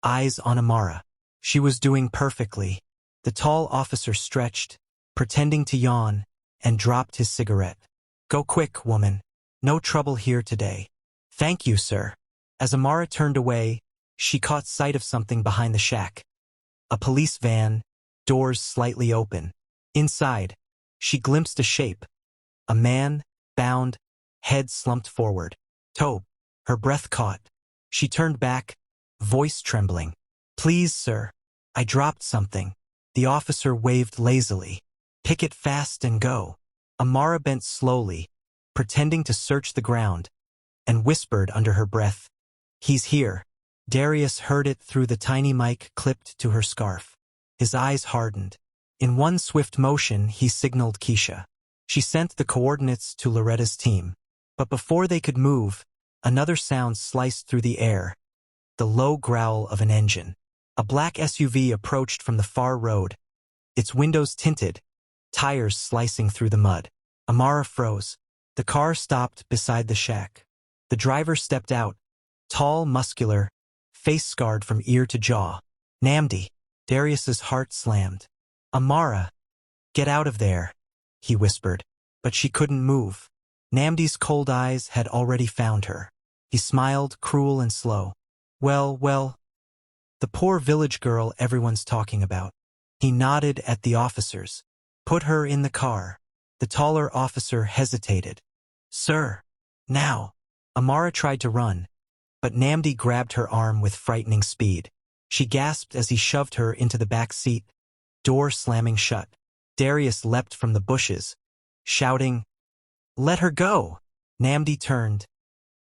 eyes on Amara. She was doing perfectly. The tall officer stretched, pretending to yawn, and dropped his cigarette. Go quick, woman. No trouble here today. Thank you, sir. As Amara turned away, she caught sight of something behind the shack. A police van, doors slightly open. Inside, she glimpsed a shape. A man, bound, head slumped forward. Tobe. Her breath caught. She turned back, voice trembling. Please, sir. I dropped something. The officer waved lazily. Pick it fast and go. Amara bent slowly, pretending to search the ground, and whispered under her breath. He's here. Darius heard it through the tiny mic clipped to her scarf. His eyes hardened. In one swift motion, he signaled Keisha. She sent the coordinates to Loretta's team. But before they could move, another sound sliced through the air. The low growl of an engine. A black SUV approached from the far road, its windows tinted, tires slicing through the mud. Amara froze. The car stopped beside the shack. The driver stepped out, tall, muscular, face scarred from ear to jaw. Namdi. Darius's heart slammed. Amara, get out of there, he whispered, but she couldn't move. Namdi's cold eyes had already found her. He smiled, cruel and slow. Well, the poor village girl everyone's talking about. He nodded at the officers. Put her in the car. The taller officer hesitated. Sir, now. Amara tried to run, but Namdi grabbed her arm with frightening speed. She gasped as he shoved her into the back seat, door slamming shut. Darius leapt from the bushes, shouting, Let her go! Namdi turned,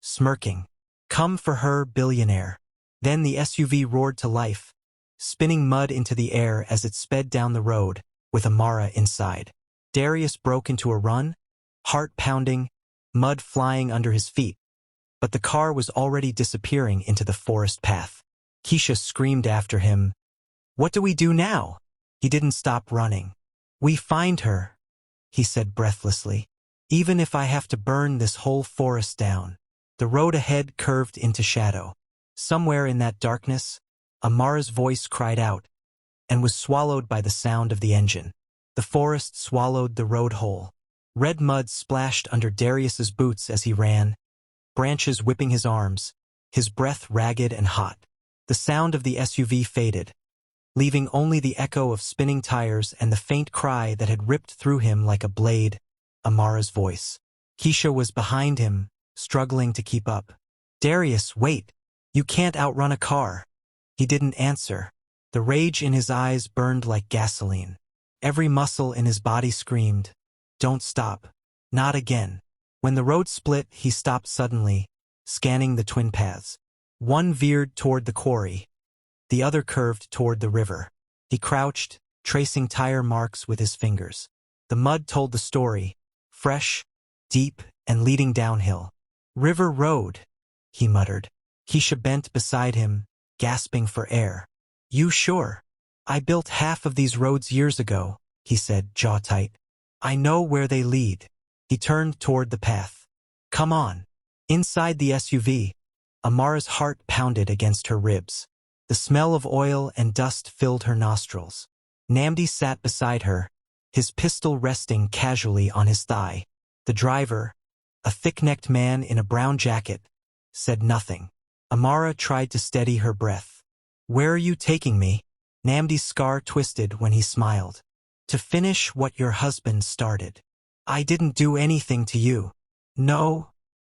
smirking. Come for her, billionaire. Then the SUV roared to life, spinning mud into the air as it sped down the road, with Amara inside. Darius broke into a run, heart pounding, mud flying under his feet. But the car was already disappearing into the forest path. Keisha screamed after him. What do we do now? He didn't stop running. We find her, he said breathlessly. Even if I have to burn this whole forest down. The road ahead curved into shadow. Somewhere in that darkness, Amara's voice cried out, and was swallowed by the sound of the engine. The forest swallowed the road whole. Red mud splashed under Darius's boots as he ran, branches whipping his arms, his breath ragged and hot. The sound of the SUV faded, leaving only the echo of spinning tires and the faint cry that had ripped through him like a blade, Amara's voice. Keisha was behind him, struggling to keep up. Darius, wait! You can't outrun a car. He didn't answer. The rage in his eyes burned like gasoline. Every muscle in his body screamed, Don't stop. Not again. When the road split, he stopped suddenly, scanning the twin paths. One veered toward the quarry. The other curved toward the river. He crouched, tracing tire marks with his fingers. The mud told the story, fresh, deep, and leading downhill. River Road, he muttered. Keisha bent beside him, gasping for air. You sure? I built half of these roads years ago, he said, jaw tight. I know where they lead. He turned toward the path. Come on. Inside the SUV, Amara's heart pounded against her ribs. The smell of oil and dust filled her nostrils. Namdi sat beside her, his pistol resting casually on his thigh. The driver, a thick-necked man in a brown jacket, said nothing. Amara tried to steady her breath. Where are you taking me? Namdi's scar twisted when he smiled. To finish what your husband started. I didn't do anything to you. No,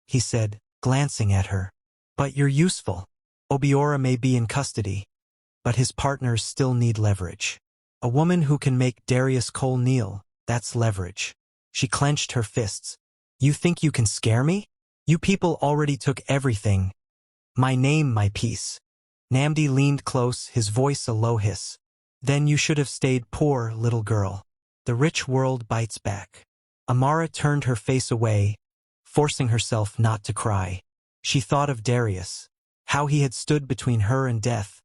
he said, glancing at her. But you're useful. Obiora may be in custody, but his partners still need leverage. A woman who can make Darius Cole kneel, that's leverage. She clenched her fists. You think you can scare me? You people already took everything. My name, my peace. Namdi leaned close, his voice a low hiss. Then you should have stayed, poor little girl. The rich world bites back. Amara turned her face away, forcing herself not to cry. She thought of Darius, how he had stood between her and death,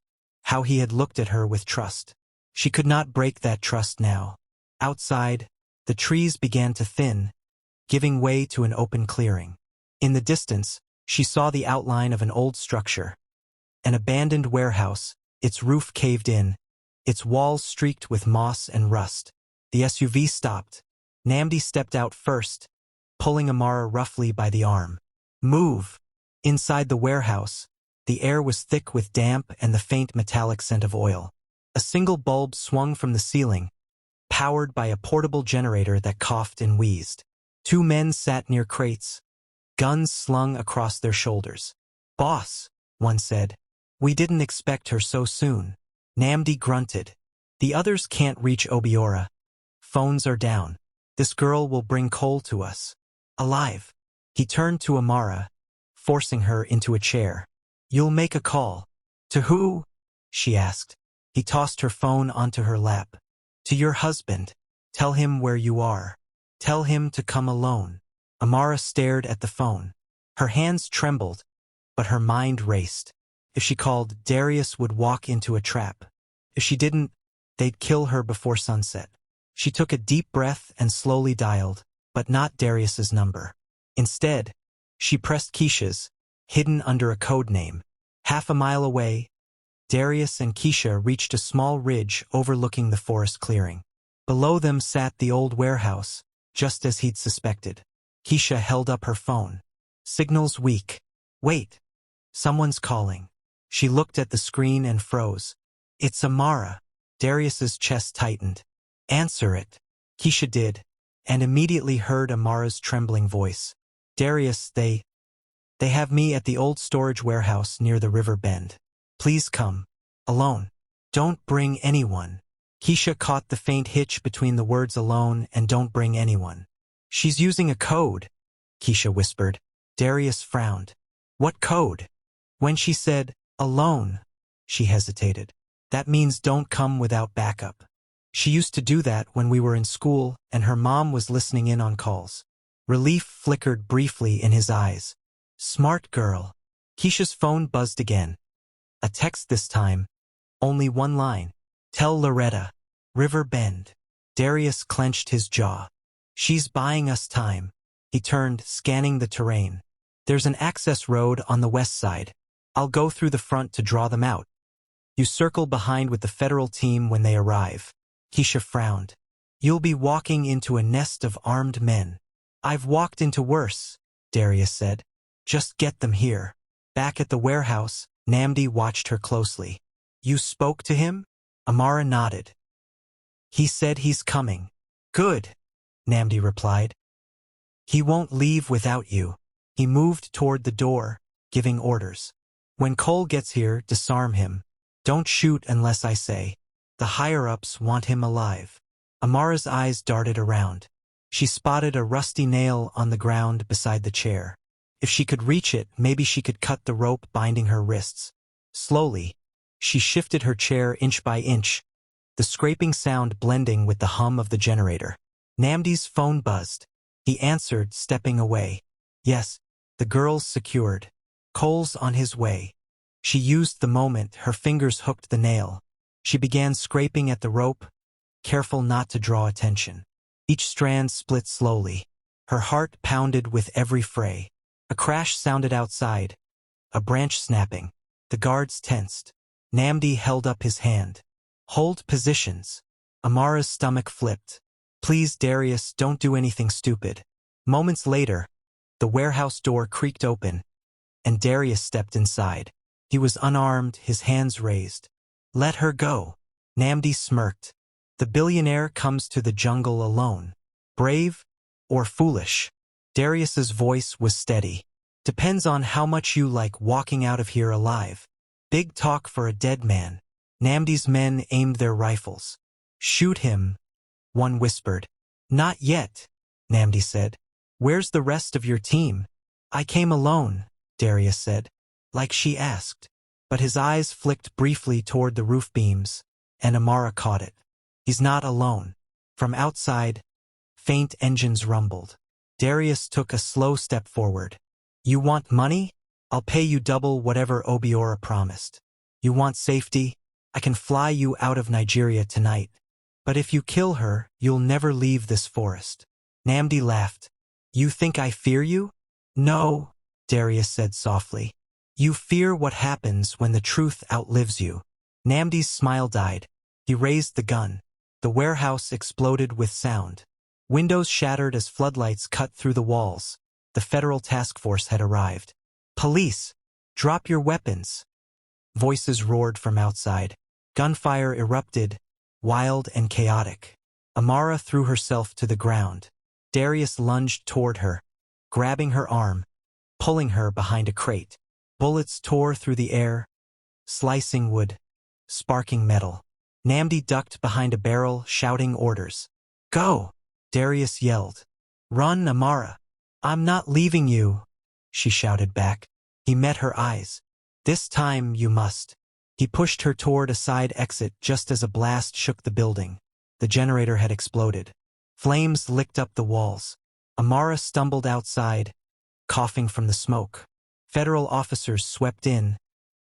how he had looked at her with trust. She could not break that trust now. Outside, the trees began to thin, giving way to an open clearing. In the distance, she saw the outline of an old structure. An abandoned warehouse, its roof caved in, its walls streaked with moss and rust. The SUV stopped. Namdi stepped out first, pulling Amara roughly by the arm. "Move!" Inside the warehouse, the air was thick with damp and the faint metallic scent of oil. A single bulb swung from the ceiling, powered by a portable generator that coughed and wheezed. Two men sat near crates, guns slung across their shoulders. "Boss," one said. "We didn't expect her so soon." Namdi grunted. "The others can't reach Obiora. Phones are down. This girl will bring Cole to us. Alive." He turned to Amara, forcing her into a chair. "You'll make a call." "To who?" she asked. He tossed her phone onto her lap. "To your husband. Tell him where you are. Tell him to come alone." Amara stared at the phone. Her hands trembled, but her mind raced. If she called, Darius would walk into a trap. If she didn't, they'd kill her before sunset. She took a deep breath and slowly dialed, but not Darius's number. Instead, she pressed Keisha's, hidden under a code name. Half a mile away, Darius and Keisha reached a small ridge overlooking the forest clearing. Below them sat the old warehouse, just as he'd suspected. Keisha held up her phone. "Signal's weak. Wait. Someone's calling." She looked at the screen and froze. "It's Amara." Darius's chest tightened. "Answer it." Keisha did, and immediately heard Amara's trembling voice. "Darius, they have me at the old storage warehouse near the river bend. Please come. Alone. Don't bring anyone." Keisha caught the faint hitch between the words alone and don't bring anyone. "She's using a code," Keisha whispered. Darius frowned. "What code?" When she said, "alone," she hesitated. "That means don't come without backup. She used to do that when we were in school and her mom was listening in on calls." Relief flickered briefly in his eyes. "Smart girl." Keisha's phone buzzed again. A text this time. Only one line. "Tell Loretta. River Bend." Darius clenched his jaw. "She's buying us time." He turned, scanning the terrain. "There's an access road on the west side. I'll go through the front to draw them out. You circle behind with the federal team when they arrive." Keisha frowned. "You'll be walking into a nest of armed men." "I've walked into worse," Darius said. "Just get them here." Back at the warehouse, Namdi watched her closely. "You spoke to him?" Amara nodded. "He said he's coming." "Good," Namdi replied. "He won't leave without you." He moved toward the door, giving orders. "When Cole gets here, disarm him. Don't shoot unless I say. The higher-ups want him alive." Amara's eyes darted around. She spotted a rusty nail on the ground beside the chair. If she could reach it, maybe she could cut the rope binding her wrists. Slowly, she shifted her chair inch by inch, the scraping sound blending with the hum of the generator. Namdi's phone buzzed. He answered, stepping away. "Yes, the girl's secured. Cole's on his way." She used the moment her fingers hooked the nail. She began scraping at the rope, careful not to draw attention. Each strand split slowly. Her heart pounded with every fray. A crash sounded outside, a branch snapping. The guards tensed. Namdi held up his hand. "Hold positions." Amara's stomach flipped. "Please, Darius, don't do anything stupid." Moments later, the warehouse door creaked open, and Darius stepped inside. He was unarmed, his hands raised. "Let her go." Namdi smirked. "The billionaire comes to the jungle alone. Brave or foolish?" Darius's voice was steady. "Depends on how much you like walking out of here alive." Big talk for a dead man. Namdi's men aimed their rifles. "Shoot him," one whispered. "Not yet," Namdi said. "Where's the rest of your team?" "I came alone," Darius said, like she asked. But his eyes flicked briefly toward the roof beams, and Amara caught it. He's not alone. From outside, faint engines rumbled. Darius took a slow step forward. "You want money? I'll pay you double whatever Obiora promised. You want safety? I can fly you out of Nigeria tonight. But if you kill her, you'll never leave this forest. Namdi laughed. You think I fear you? No, Darius said softly. You fear what happens when the truth outlives you. Namdi's smile died. He raised the gun. The warehouse exploded with sound. Windows shattered as floodlights cut through the walls. The federal task force had arrived. Police! Drop your weapons! Voices roared from outside. Gunfire erupted, wild and chaotic. Amara threw herself to the ground. Darius lunged toward her, grabbing her arm, pulling her behind a crate. Bullets tore through the air, slicing wood, sparking metal. Namdi ducked behind a barrel, shouting orders. Go! Darius yelled. Run, Amara! I'm not leaving you, she shouted back. He met her eyes. This time you must. He pushed her toward a side exit just as a blast shook the building. The generator had exploded. Flames licked up the walls. Amara stumbled outside, coughing from the smoke. Federal officers swept in,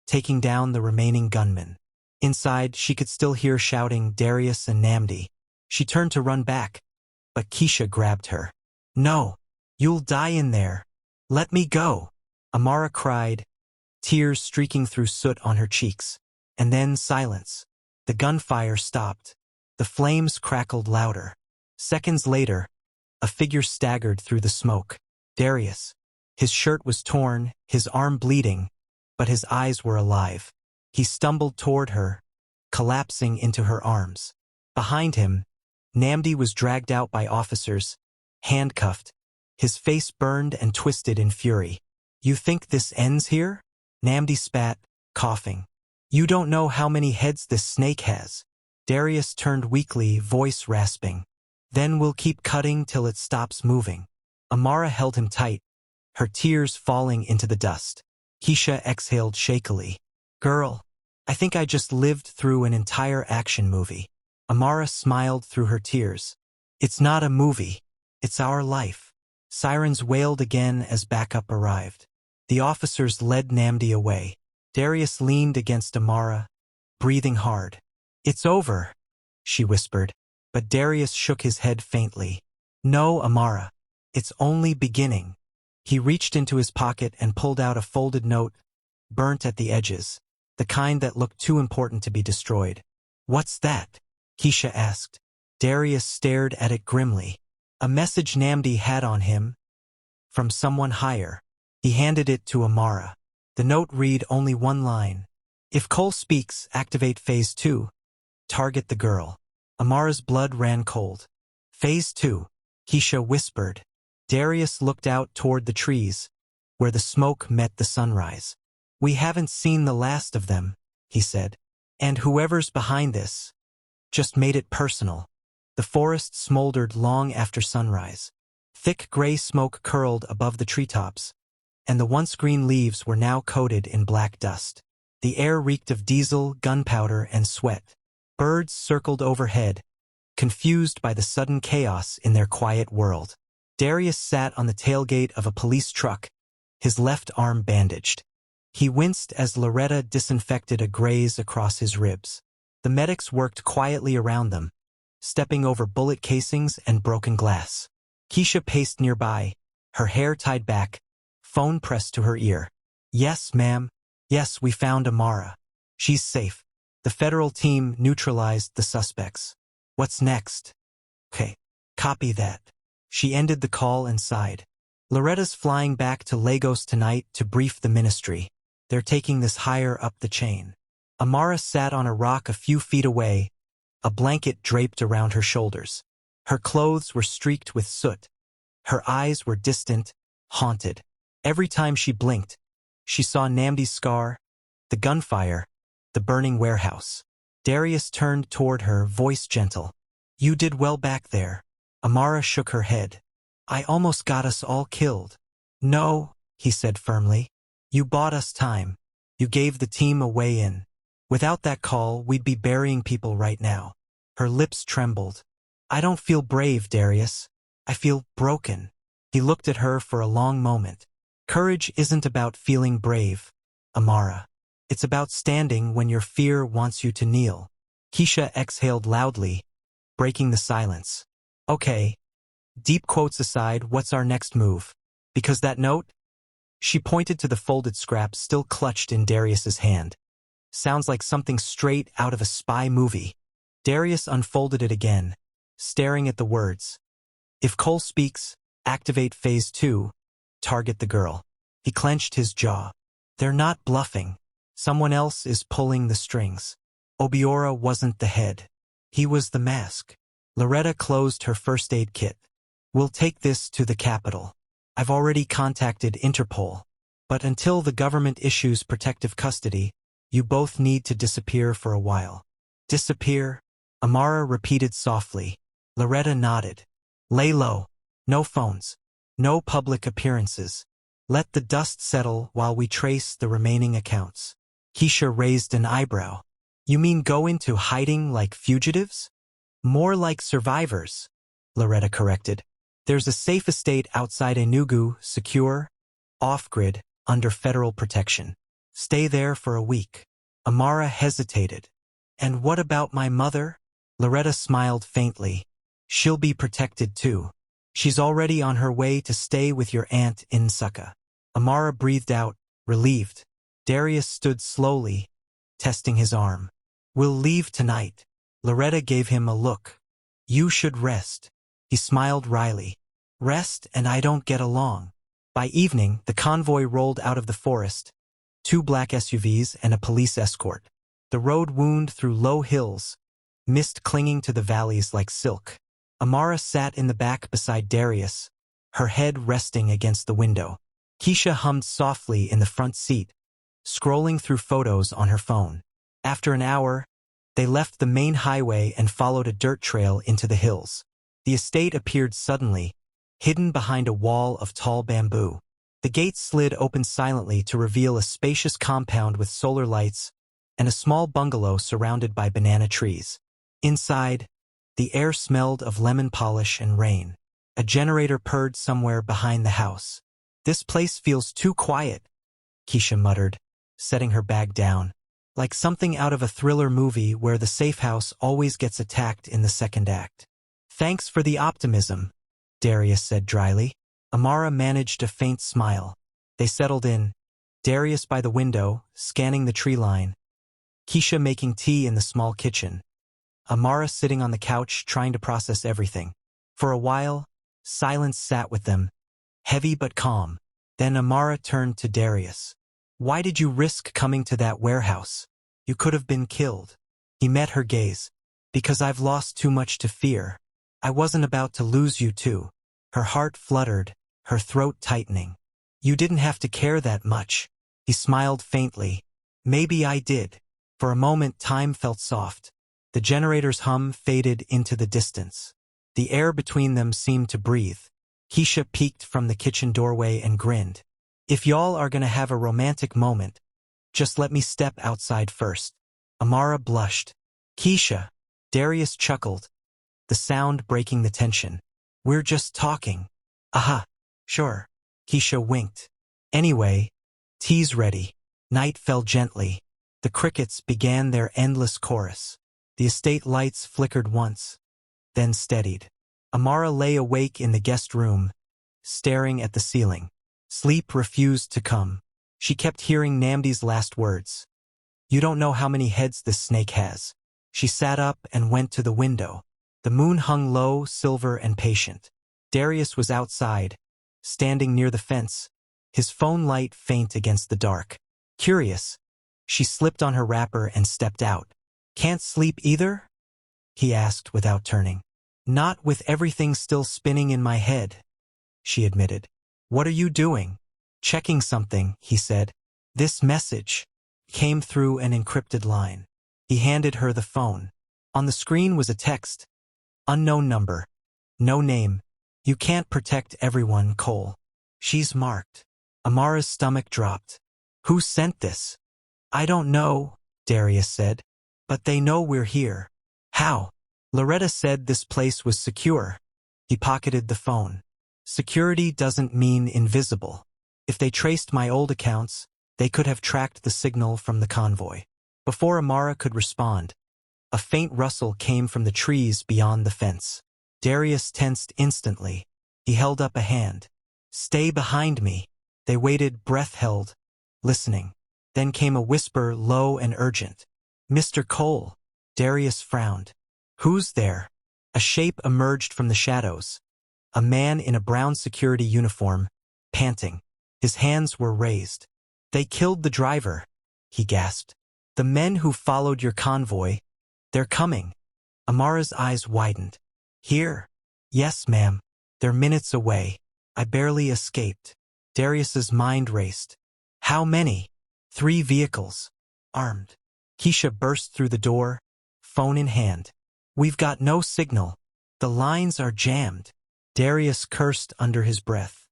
taking down the remaining gunmen. Inside, she could still hear shouting Darius and Namdi. She turned to run back, but Keisha grabbed her. No, you'll die in there. Let me go, Amara cried, tears streaking through soot on her cheeks. And then silence. The gunfire stopped. The flames crackled louder. Seconds later, a figure staggered through the smoke. Darius. His shirt was torn, his arm bleeding, but his eyes were alive. He stumbled toward her, collapsing into her arms. Behind him, Namdi was dragged out by officers, handcuffed, his face burned and twisted in fury. You think this ends here? Namdi spat, coughing. You don't know how many heads this snake has. Darius turned weakly, voice rasping. Then we'll keep cutting till it stops moving. Amara held him tight, her tears falling into the dust. Keisha exhaled shakily. Girl, I think I just lived through an entire action movie. Amara smiled through her tears. It's not a movie. It's our life. Sirens wailed again as backup arrived. The officers led Namdi away. Darius leaned against Amara, breathing hard. It's over, she whispered, but Darius shook his head faintly. No, Amara. It's only beginning. He reached into his pocket and pulled out a folded note, burnt at the edges, the kind that looked too important to be destroyed. What's that? Keisha asked. Darius stared at it grimly. A message Namdi had on him, from someone higher. He handed it to Amara. The note read only one line. If Cole speaks, activate Phase 2. Target the girl. Amara's blood ran cold. Phase 2, Keisha whispered. Darius looked out toward the trees, where the smoke met the sunrise. We haven't seen the last of them, he said. And whoever's behind this just made it personal. The forest smoldered long after sunrise. Thick gray smoke curled above the treetops, and the once green leaves were now coated in black dust. The air reeked of diesel, gunpowder, and sweat. Birds circled overhead, confused by the sudden chaos in their quiet world. Darius sat on the tailgate of a police truck, his left arm bandaged. He winced as Loretta disinfected a graze across his ribs. The medics worked quietly around them, stepping over bullet casings and broken glass. Keisha paced nearby, her hair tied back, phone pressed to her ear. Yes, ma'am. Yes, we found Amara. She's safe. The federal team neutralized the suspects. What's next? Okay, copy that. She ended the call and sighed. Loretta's flying back to Lagos tonight to brief the ministry. They're taking this higher up the chain. Amara sat on a rock a few feet away, a blanket draped around her shoulders. Her clothes were streaked with soot. Her eyes were distant, haunted. Every time she blinked, she saw Namdi's scar, the gunfire, the burning warehouse. Darius turned toward her, voice gentle. You did well back there. Amara shook her head. I almost got us all killed. No, he said firmly. You bought us time. You gave the team a way in. Without that call, we'd be burying people right now. Her lips trembled. I don't feel brave, Darius. I feel broken. He looked at her for a long moment. Courage isn't about feeling brave, Amara. It's about standing when your fear wants you to kneel. Keisha exhaled loudly, breaking the silence. Okay, deep quotes aside, what's our next move? Because that note? She pointed to the folded scrap still clutched in Darius's hand. Sounds like something straight out of a spy movie. Darius unfolded it again, staring at the words. If Cole speaks, activate phase 2, target the girl. He clenched his jaw. They're not bluffing. Someone else is pulling the strings. Obiora wasn't the head. He was the mask. Loretta closed her first aid kit. We'll take this to the capital. I've already contacted Interpol. But until the government issues protective custody, you both need to disappear for a while. Disappear? Amara repeated softly. Loretta nodded. Lay low. No phones. No public appearances. Let the dust settle while we trace the remaining accounts. Keisha raised an eyebrow. You mean go into hiding like fugitives? More like survivors, Loretta corrected. There's a safe estate outside Enugu, secure, off-grid, under federal protection. Stay there for a week. Amara hesitated. And what about my mother? Loretta smiled faintly. She'll be protected too. She's already on her way to stay with your aunt in Nsukka. Amara breathed out, relieved. Darius stood slowly, testing his arm. We'll leave tonight. Loretta gave him a look. You should rest. He smiled wryly. Rest and I don't get along. By evening, the convoy rolled out of the forest. 2 black SUVs and a police escort. The road wound through low hills, mist clinging to the valleys like silk. Amara sat in the back beside Darius, her head resting against the window. Keisha hummed softly in the front seat, scrolling through photos on her phone. After an hour, they left the main highway and followed a dirt trail into the hills. The estate appeared suddenly, hidden behind a wall of tall bamboo. The gates slid open silently to reveal a spacious compound with solar lights and a small bungalow surrounded by banana trees. Inside, the air smelled of lemon polish and rain. A generator purred somewhere behind the house. This place feels too quiet, Keisha muttered, setting her bag down. Like something out of a thriller movie where the safe house always gets attacked in the second act. Thanks for the optimism, Darius said dryly. Amara managed a faint smile. They settled in, Darius by the window, scanning the tree line. Keisha making tea in the small kitchen. Amara sitting on the couch trying to process everything. For a while, silence sat with them, heavy but calm. Then Amara turned to Darius. Why did you risk coming to that warehouse? You could have been killed. He met her gaze. Because I've lost too much to fear. I wasn't about to lose you too. Her heart fluttered, her throat tightening. You didn't have to care that much. He smiled faintly. Maybe I did. For a moment time felt soft. The generator's hum faded into the distance. The air between them seemed to breathe. Keisha peeked from the kitchen doorway and grinned. If y'all are gonna have a romantic moment, just let me step outside first. Amara blushed. Keisha. Darius chuckled, the sound breaking the tension. We're just talking. Aha. Sure. Keisha winked. Anyway, tea's ready. Night fell gently. The crickets began their endless chorus. The estate lights flickered once, then steadied. Amara lay awake in the guest room, staring at the ceiling. Sleep refused to come. She kept hearing Namdi's last words. You don't know how many heads this snake has. She sat up and went to the window. The moon hung low, silver and patient. Darius was outside, standing near the fence, his phone light faint against the dark. Curious, she slipped on her wrapper and stepped out. Can't sleep either? He asked without turning. Not with everything still spinning in my head, she admitted. What are you doing? Checking something, he said. This message came through an encrypted line. He handed her the phone. On the screen was a text. Unknown number. No name. You can't protect everyone, Cole. She's marked. Amara's stomach dropped. Who sent this? I don't know, Darius said. But they know we're here. How? Loretta said this place was secure. He pocketed the phone. Security doesn't mean invisible. If they traced my old accounts, They could have tracked the signal from the convoy. Before Amara could respond, a faint rustle came from the trees beyond the fence. Darius tensed instantly. He held up a hand. "Stay behind me." They waited, breath held, listening. Then came a whisper, low and urgent. "Mr. Cole." Darius frowned. "Who's there?" A shape emerged from the shadows. A man in a brown security uniform, panting. His hands were raised. "They killed the driver," he gasped. "The men who followed your convoy. They're coming." Amara's eyes widened. "Here?" "Yes, ma'am. They're minutes away. I barely escaped." Darius's mind raced. "How many?" "3 vehicles. Armed." Keisha burst through the door, phone in hand. "We've got no signal. The lines are jammed." Darius cursed under his breath.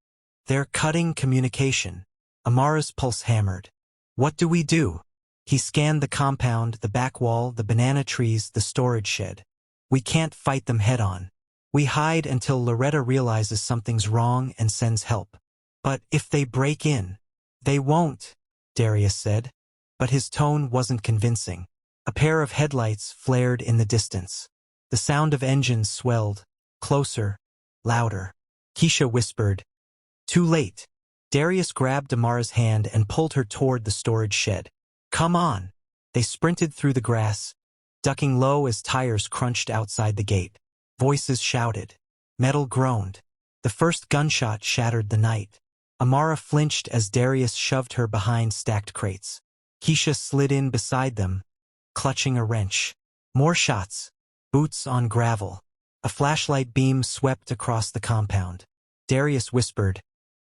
"They're cutting communication." Amara's pulse hammered. "What do we do?" He scanned the compound, the back wall, the banana trees, the storage shed. "We can't fight them head-on. We hide until Loretta realizes something's wrong and sends help." "But if they break in?" "They won't," Darius said. But his tone wasn't convincing. A pair of headlights flared in the distance. The sound of engines swelled, closer, louder. Keisha whispered, "Too late." Darius grabbed Amara's hand and pulled her toward the storage shed. "Come on." They sprinted through the grass, ducking low as tires crunched outside the gate. Voices shouted. Metal groaned. The first gunshot shattered the night. Amara flinched as Darius shoved her behind stacked crates. Keisha slid in beside them, clutching a wrench. More shots. Boots on gravel. A flashlight beam swept across the compound. Darius whispered,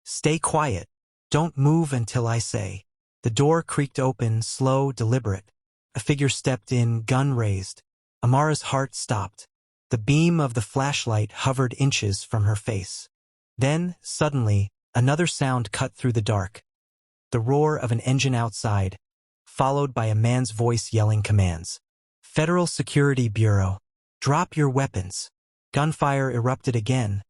"Stay quiet. Don't move until I say." The door creaked open, slow, deliberate. A figure stepped in, gun raised. Amara's heart stopped. The beam of the flashlight hovered inches from her face. Then, suddenly, another sound cut through the dark. The roar of an engine outside, followed by a man's voice yelling commands. "Federal Security Bureau, drop your weapons." Gunfire erupted again,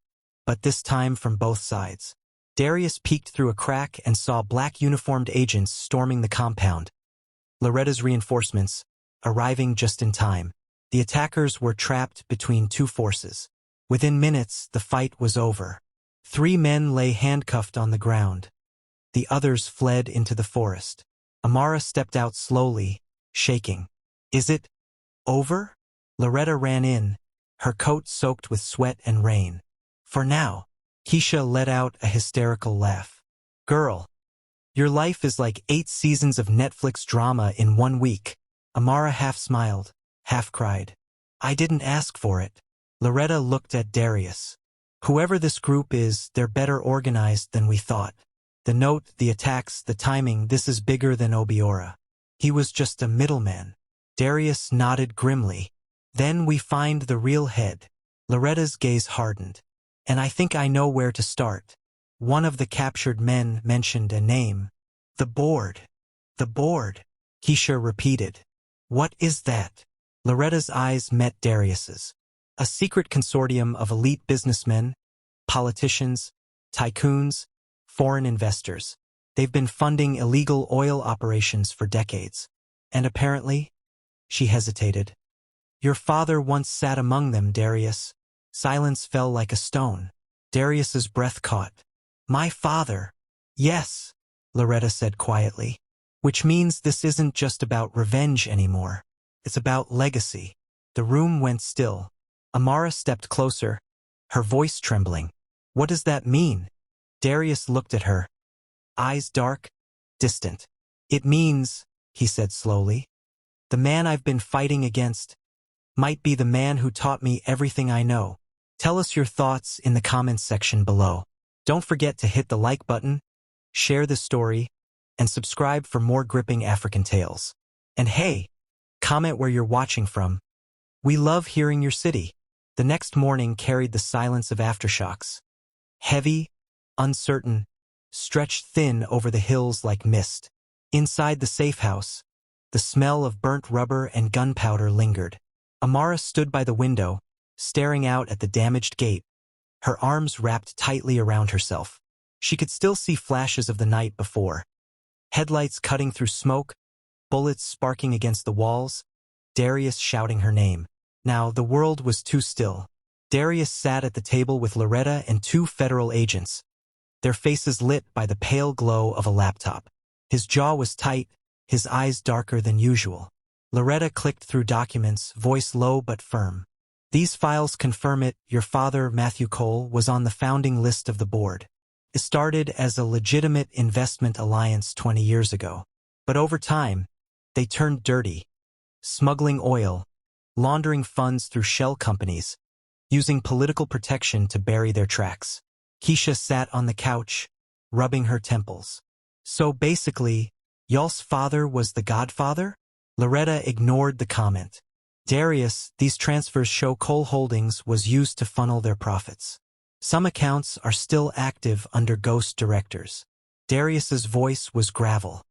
but this time from both sides. Darius peeked through a crack and saw black uniformed agents storming the compound. Loretta's reinforcements, arriving just in time. The attackers were trapped between two forces. Within minutes, the fight was over. 3 men lay handcuffed on the ground. The others fled into the forest. Amara stepped out slowly, shaking. "Is it over?" Loretta ran in, her coat soaked with sweat and rain. "For now." Keisha let out a hysterical laugh. "Girl, your life is like 8 seasons of Netflix drama in 1 week." Amara half smiled, half cried. "I didn't ask for it." Loretta looked at Darius. "Whoever this group is, they're better organized than we thought. The note, the attacks, the timing, this is bigger than Obiora. He was just a middleman." Darius nodded grimly. "Then we find the real head." Loretta's gaze hardened. "And I think I know where to start." One of the captured men mentioned a name. "The board." "The board," Keisha repeated. "What is that?" Loretta's eyes met Darius's. "A secret consortium of elite businessmen, politicians, tycoons, foreign investors. They've been funding illegal oil operations for decades. And apparently," she hesitated, "your father once sat among them, Darius." Silence fell like a stone. Darius's breath caught. "My father." "Yes," Loretta said quietly. "Which means this isn't just about revenge anymore. It's about legacy." The room went still. Amara stepped closer, her voice trembling. "What does that mean?" Darius looked at her, eyes dark, distant. "It means," he said slowly, "the man I've been fighting against might be the man who taught me everything I know." Tell us your thoughts in the comments section below. Don't forget to hit the like button, share this story, and subscribe for more gripping African tales. And hey, comment where you're watching from. We love hearing your city. The next morning carried the silence of aftershocks. Heavy, uncertain, stretched thin over the hills like mist. Inside the safe house, the smell of burnt rubber and gunpowder lingered. Amara stood by the window, staring out at the damaged gate, her arms wrapped tightly around herself. She could still see flashes of the night before. Headlights cutting through smoke, bullets sparking against the walls, Darius shouting her name. Now the world was too still. Darius sat at the table with Loretta and two federal agents, their faces lit by the pale glow of a laptop. His jaw was tight, his eyes darker than usual. Loretta clicked through documents, voice low but firm. These files confirm it. Your father, Matthew Cole, was on the founding list of the board. It started as a legitimate investment alliance 20 years ago. But over time, they turned dirty, smuggling oil, laundering funds through shell companies, using political protection to bury their tracks. Keisha sat on the couch, rubbing her temples. So basically, y'all's father was the godfather? Loretta ignored the comment. Darius, these transfers show Cole Holdings was used to funnel their profits. Some accounts are still active under ghost directors. Darius's voice was gravel.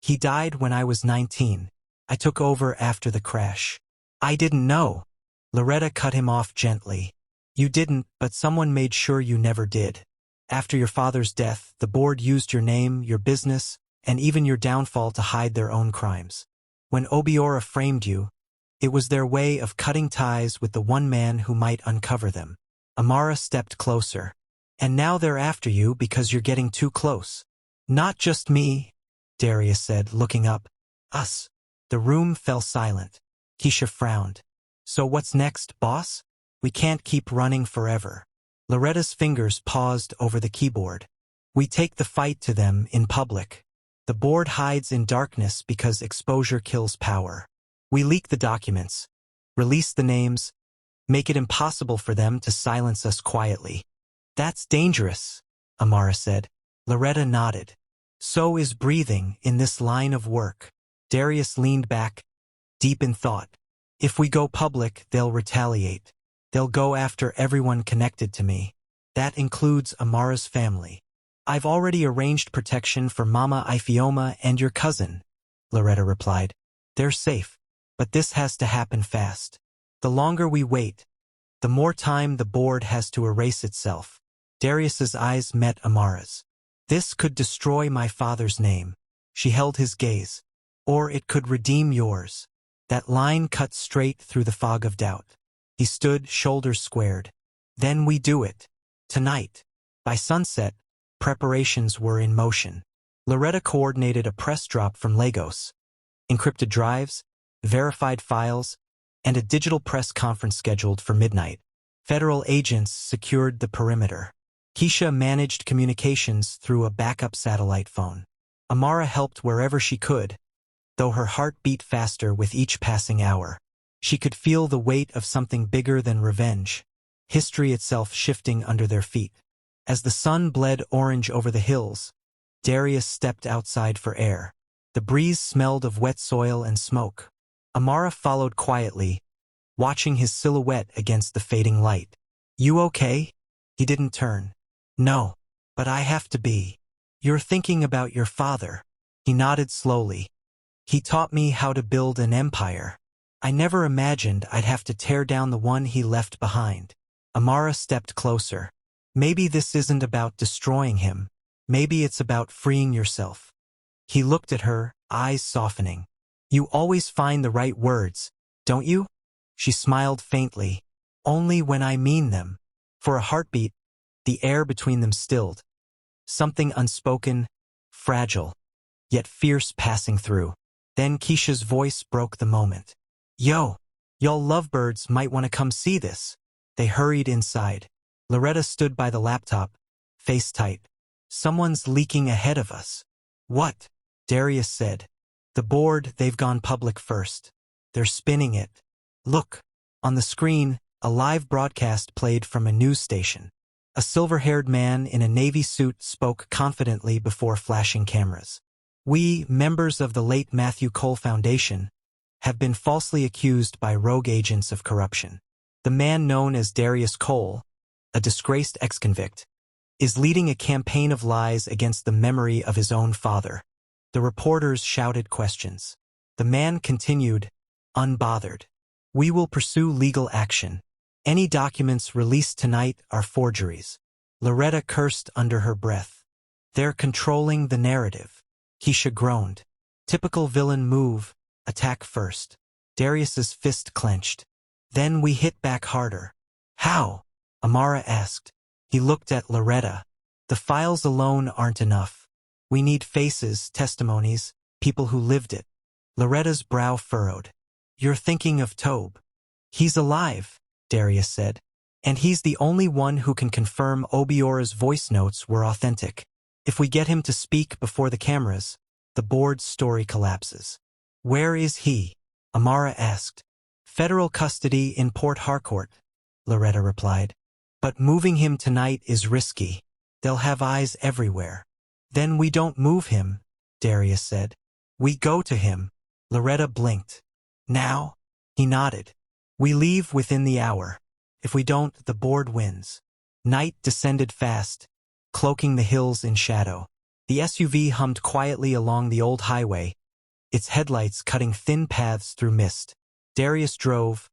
He died when I was 19. I took over after the crash. I didn't know. Loretta cut him off gently. You didn't, but someone made sure you never did. After your father's death, the board used your name, your business, and even your downfall to hide their own crimes. When Obiora framed you, it was their way of cutting ties with the one man who might uncover them. Amara stepped closer. And now they're after you because you're getting too close. Not just me, Darius said, looking up. Us. The room fell silent. Keisha frowned. So what's next, boss? We can't keep running forever. Loretta's fingers paused over the keyboard. We take the fight to them in public. The board hides in darkness because exposure kills power. We leak the documents, release the names, make it impossible for them to silence us quietly. That's dangerous, Amara said. Loretta nodded. So is breathing in this line of work. Darius leaned back, deep in thought. If we go public, they'll retaliate. They'll go after everyone connected to me. That includes Amara's family. I've already arranged protection for Mama Ifioma and your cousin, Loretta replied. They're safe. But this has to happen fast. The longer we wait, the more time the board has to erase itself. Darius's eyes met Amara's. This could destroy my father's name. She held his gaze. Or it could redeem yours. That line cut straight through the fog of doubt. He stood, shoulders squared. Then we do it. Tonight. By sunset, preparations were in motion. Loretta coordinated a press drop from Lagos. Encrypted drives, verified files, and a digital press conference scheduled for midnight. Federal agents secured the perimeter. Keisha managed communications through a backup satellite phone. Amara helped wherever she could, though her heart beat faster with each passing hour. She could feel the weight of something bigger than revenge, history itself shifting under their feet. As the sun bled orange over the hills, Darius stepped outside for air. The breeze smelled of wet soil and smoke. Amara followed quietly, watching his silhouette against the fading light. You okay? He didn't turn. No, but I have to be. You're thinking about your father. He nodded slowly. He taught me how to build an empire. I never imagined I'd have to tear down the one he left behind. Amara stepped closer. Maybe this isn't about destroying him. Maybe it's about freeing yourself. He looked at her, eyes softening. You always find the right words, don't you? She smiled faintly. Only when I mean them. For a heartbeat, the air between them stilled. Something unspoken, fragile, yet fierce passing through. Then Keisha's voice broke the moment. Yo, y'all lovebirds might want to come see this. They hurried inside. Loretta stood by the laptop, face tight. Someone's leaking ahead of us. What? Darius said. The board, they've gone public first. They're spinning it. Look. On the screen, a live broadcast played from a news station. A silver-haired man in a navy suit spoke confidently before flashing cameras. We, members of the late Matthew Cole Foundation, have been falsely accused by rogue agents of corruption. The man known as Darius Cole, a disgraced ex-convict, is leading a campaign of lies against the memory of his own father. The reporters shouted questions. The man continued, unbothered. We will pursue legal action. Any documents released tonight are forgeries. Loretta cursed under her breath. They're controlling the narrative. Keisha groaned. Typical villain move, attack first. Darius's fist clenched. Then we hit back harder. How? Amara asked. He looked at Loretta. The files alone aren't enough. We need faces, testimonies, people who lived it. Loretta's brow furrowed. You're thinking of Tobe. He's alive, Darius said. And he's the only one who can confirm Obiora's voice notes were authentic. If we get him to speak before the cameras, the board's story collapses. Where is he? Amara asked. Federal custody in Port Harcourt, Loretta replied. But moving him tonight is risky. They'll have eyes everywhere. Then we don't move him, Darius said. We go to him. Loretta blinked. Now? He nodded. We leave within the hour. If we don't, the board wins. Night descended fast, cloaking the hills in shadow. The SUV hummed quietly along the old highway, its headlights cutting thin paths through mist. Darius drove,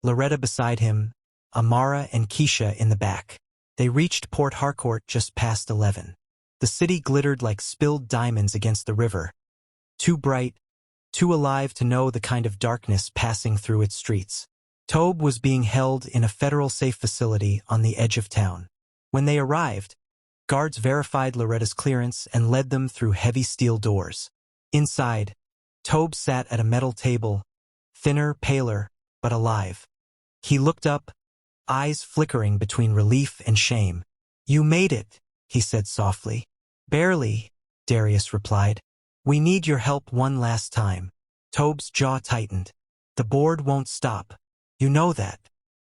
Loretta beside him, Amara and Keisha in the back. They reached Port Harcourt just past 11. The city glittered like spilled diamonds against the river. Too bright, too alive to know the kind of darkness passing through its streets. Tobe was being held in a federal safe facility on the edge of town. When they arrived, guards verified Loretta's clearance and led them through heavy steel doors. Inside, Tobe sat at a metal table, thinner, paler, but alive. He looked up, eyes flickering between relief and shame. You made it, he said softly. Barely, Darius replied. We need your help one last time. Tobe's jaw tightened. The board won't stop. You know that.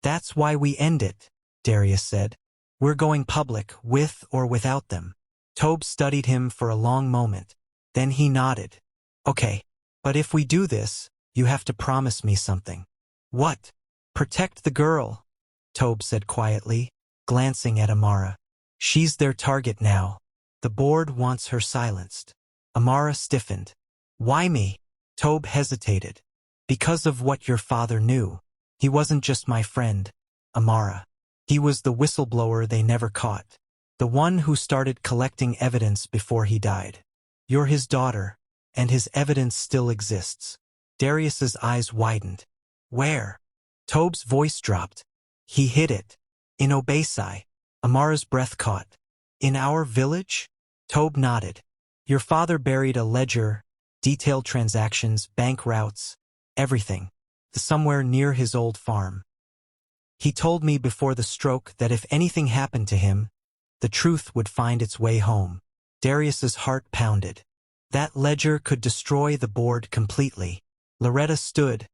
That's why we end it, Darius said. We're going public, with or without them. Tobe studied him for a long moment. Then he nodded. Okay, but if we do this, you have to promise me something. What? Protect the girl, Tobe said quietly, glancing at Amara. She's their target now. The board wants her silenced. Amara stiffened. Why me? Tobe hesitated. Because of what your father knew. He wasn't just my friend, Amara. He was the whistleblower they never caught. The one who started collecting evidence before he died. You're his daughter, and his evidence still exists. Darius's eyes widened. Where? Tobe's voice dropped. He hid it. In Obesai. Amara's breath caught. In our village? Tobe nodded. Your father buried a ledger, detailed transactions, bank routes, everything. Somewhere near his old farm. He told me before the stroke that if anything happened to him, the truth would find its way home. Darius's heart pounded. That ledger could destroy the board completely. Loretta stood,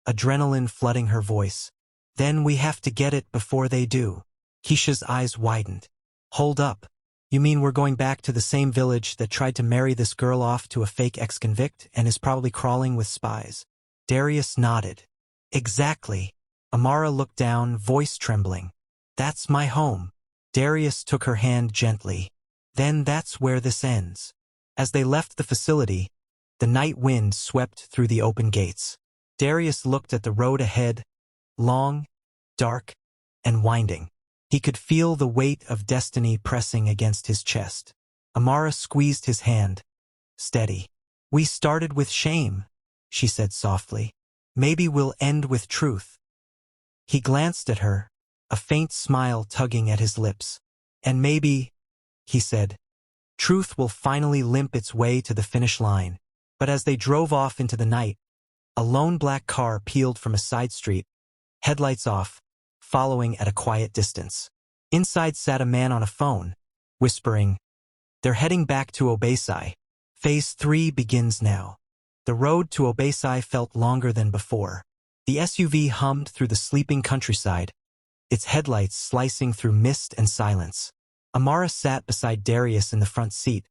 adrenaline flooding her voice. Then we have to get it before they do. Keisha's eyes widened. Hold up. You mean we're going back to the same village that tried to marry this girl off to a fake ex-convict and is probably crawling with spies? Darius nodded. Exactly. Amara looked down, voice trembling. That's my home. Darius took her hand gently. Then that's where this ends. As they left the facility, the night wind swept through the open gates. Darius looked at the road ahead, long, dark, and winding. He could feel the weight of destiny pressing against his chest. Amara squeezed his hand. Steady. We started with shame, she said softly. Maybe we'll end with truth. He glanced at her, a faint smile tugging at his lips. And maybe, he said, truth will finally limp its way to the finish line. But as they drove off into the night, a lone black car peeled from a side street, headlights off, following at a quiet distance. Inside sat a man on a phone, whispering, They're heading back to Obesai. Phase 3 begins now. The road to Obesai felt longer than before. The SUV hummed through the sleeping countryside, its headlights slicing through mist and silence. Amara sat beside Darius in the front seat,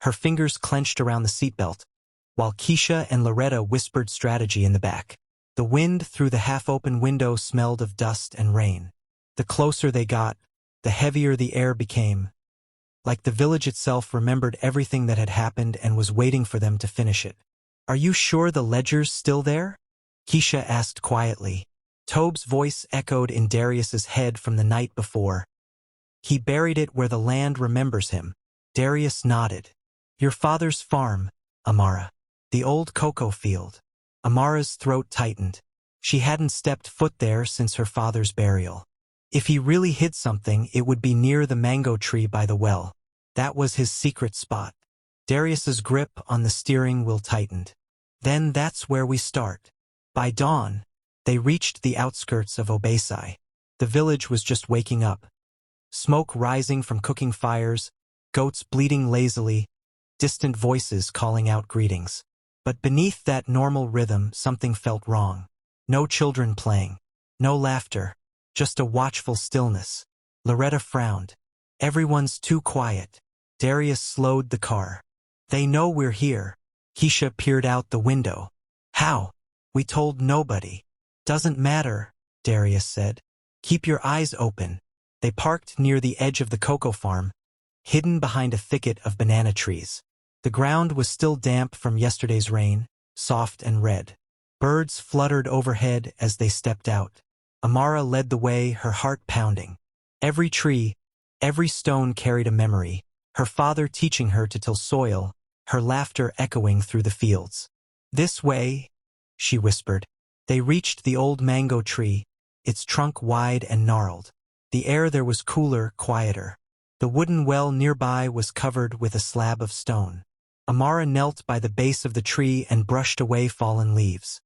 her fingers clenched around the seatbelt, while Keisha and Loretta whispered strategy in the back. The wind through the half-open window smelled of dust and rain. The closer they got, the heavier the air became, like the village itself remembered everything that had happened and was waiting for them to finish it. Are you sure the ledger's still there? Keisha asked quietly. Tobe's voice echoed in Darius's head from the night before. He buried it where the land remembers him. Darius nodded. Your father's farm, Amara. The old cocoa field. Amara's throat tightened. She hadn't stepped foot there since her father's burial. If he really hid something, it would be near the mango tree by the well. That was his secret spot. Darius's grip on the steering wheel tightened. Then that's where we start. By dawn, they reached the outskirts of Obesai. The village was just waking up. Smoke rising from cooking fires, goats bleating lazily, distant voices calling out greetings. But beneath that normal rhythm, something felt wrong. No children playing. No laughter. Just a watchful stillness. Loretta frowned. Everyone's too quiet. Darius slowed the car. They know we're here. Keisha peered out the window. How? We told nobody. Doesn't matter, Darius said. Keep your eyes open. They parked near the edge of the cocoa farm, hidden behind a thicket of banana trees. The ground was still damp from yesterday's rain, soft and red. Birds fluttered overhead as they stepped out. Amara led the way, her heart pounding. Every tree, every stone carried a memory, her father teaching her to till soil, her laughter echoing through the fields. This way, she whispered. They reached the old mango tree, its trunk wide and gnarled. The air there was cooler, quieter. The wooden well nearby was covered with a slab of stone. Amara knelt by the base of the tree and brushed away fallen leaves.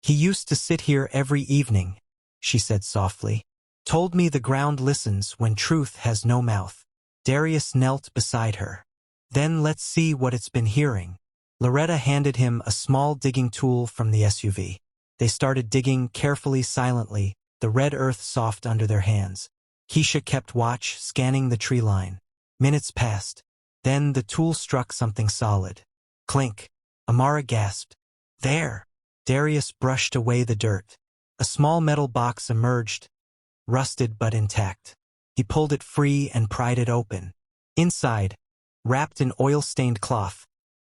He used to sit here every evening, she said softly. Told me the ground listens when truth has no mouth. Darius knelt beside her. Then let's see what it's been hearing. Loretta handed him a small digging tool from the SUV. They started digging carefully, silently, the red earth soft under their hands. Keisha kept watch, scanning the tree line. Minutes passed. Then the tool struck something solid. Clink. Amara gasped. There. Darius brushed away the dirt. A small metal box emerged, rusted but intact. He pulled it free and pried it open. Inside, wrapped in oil-stained cloth,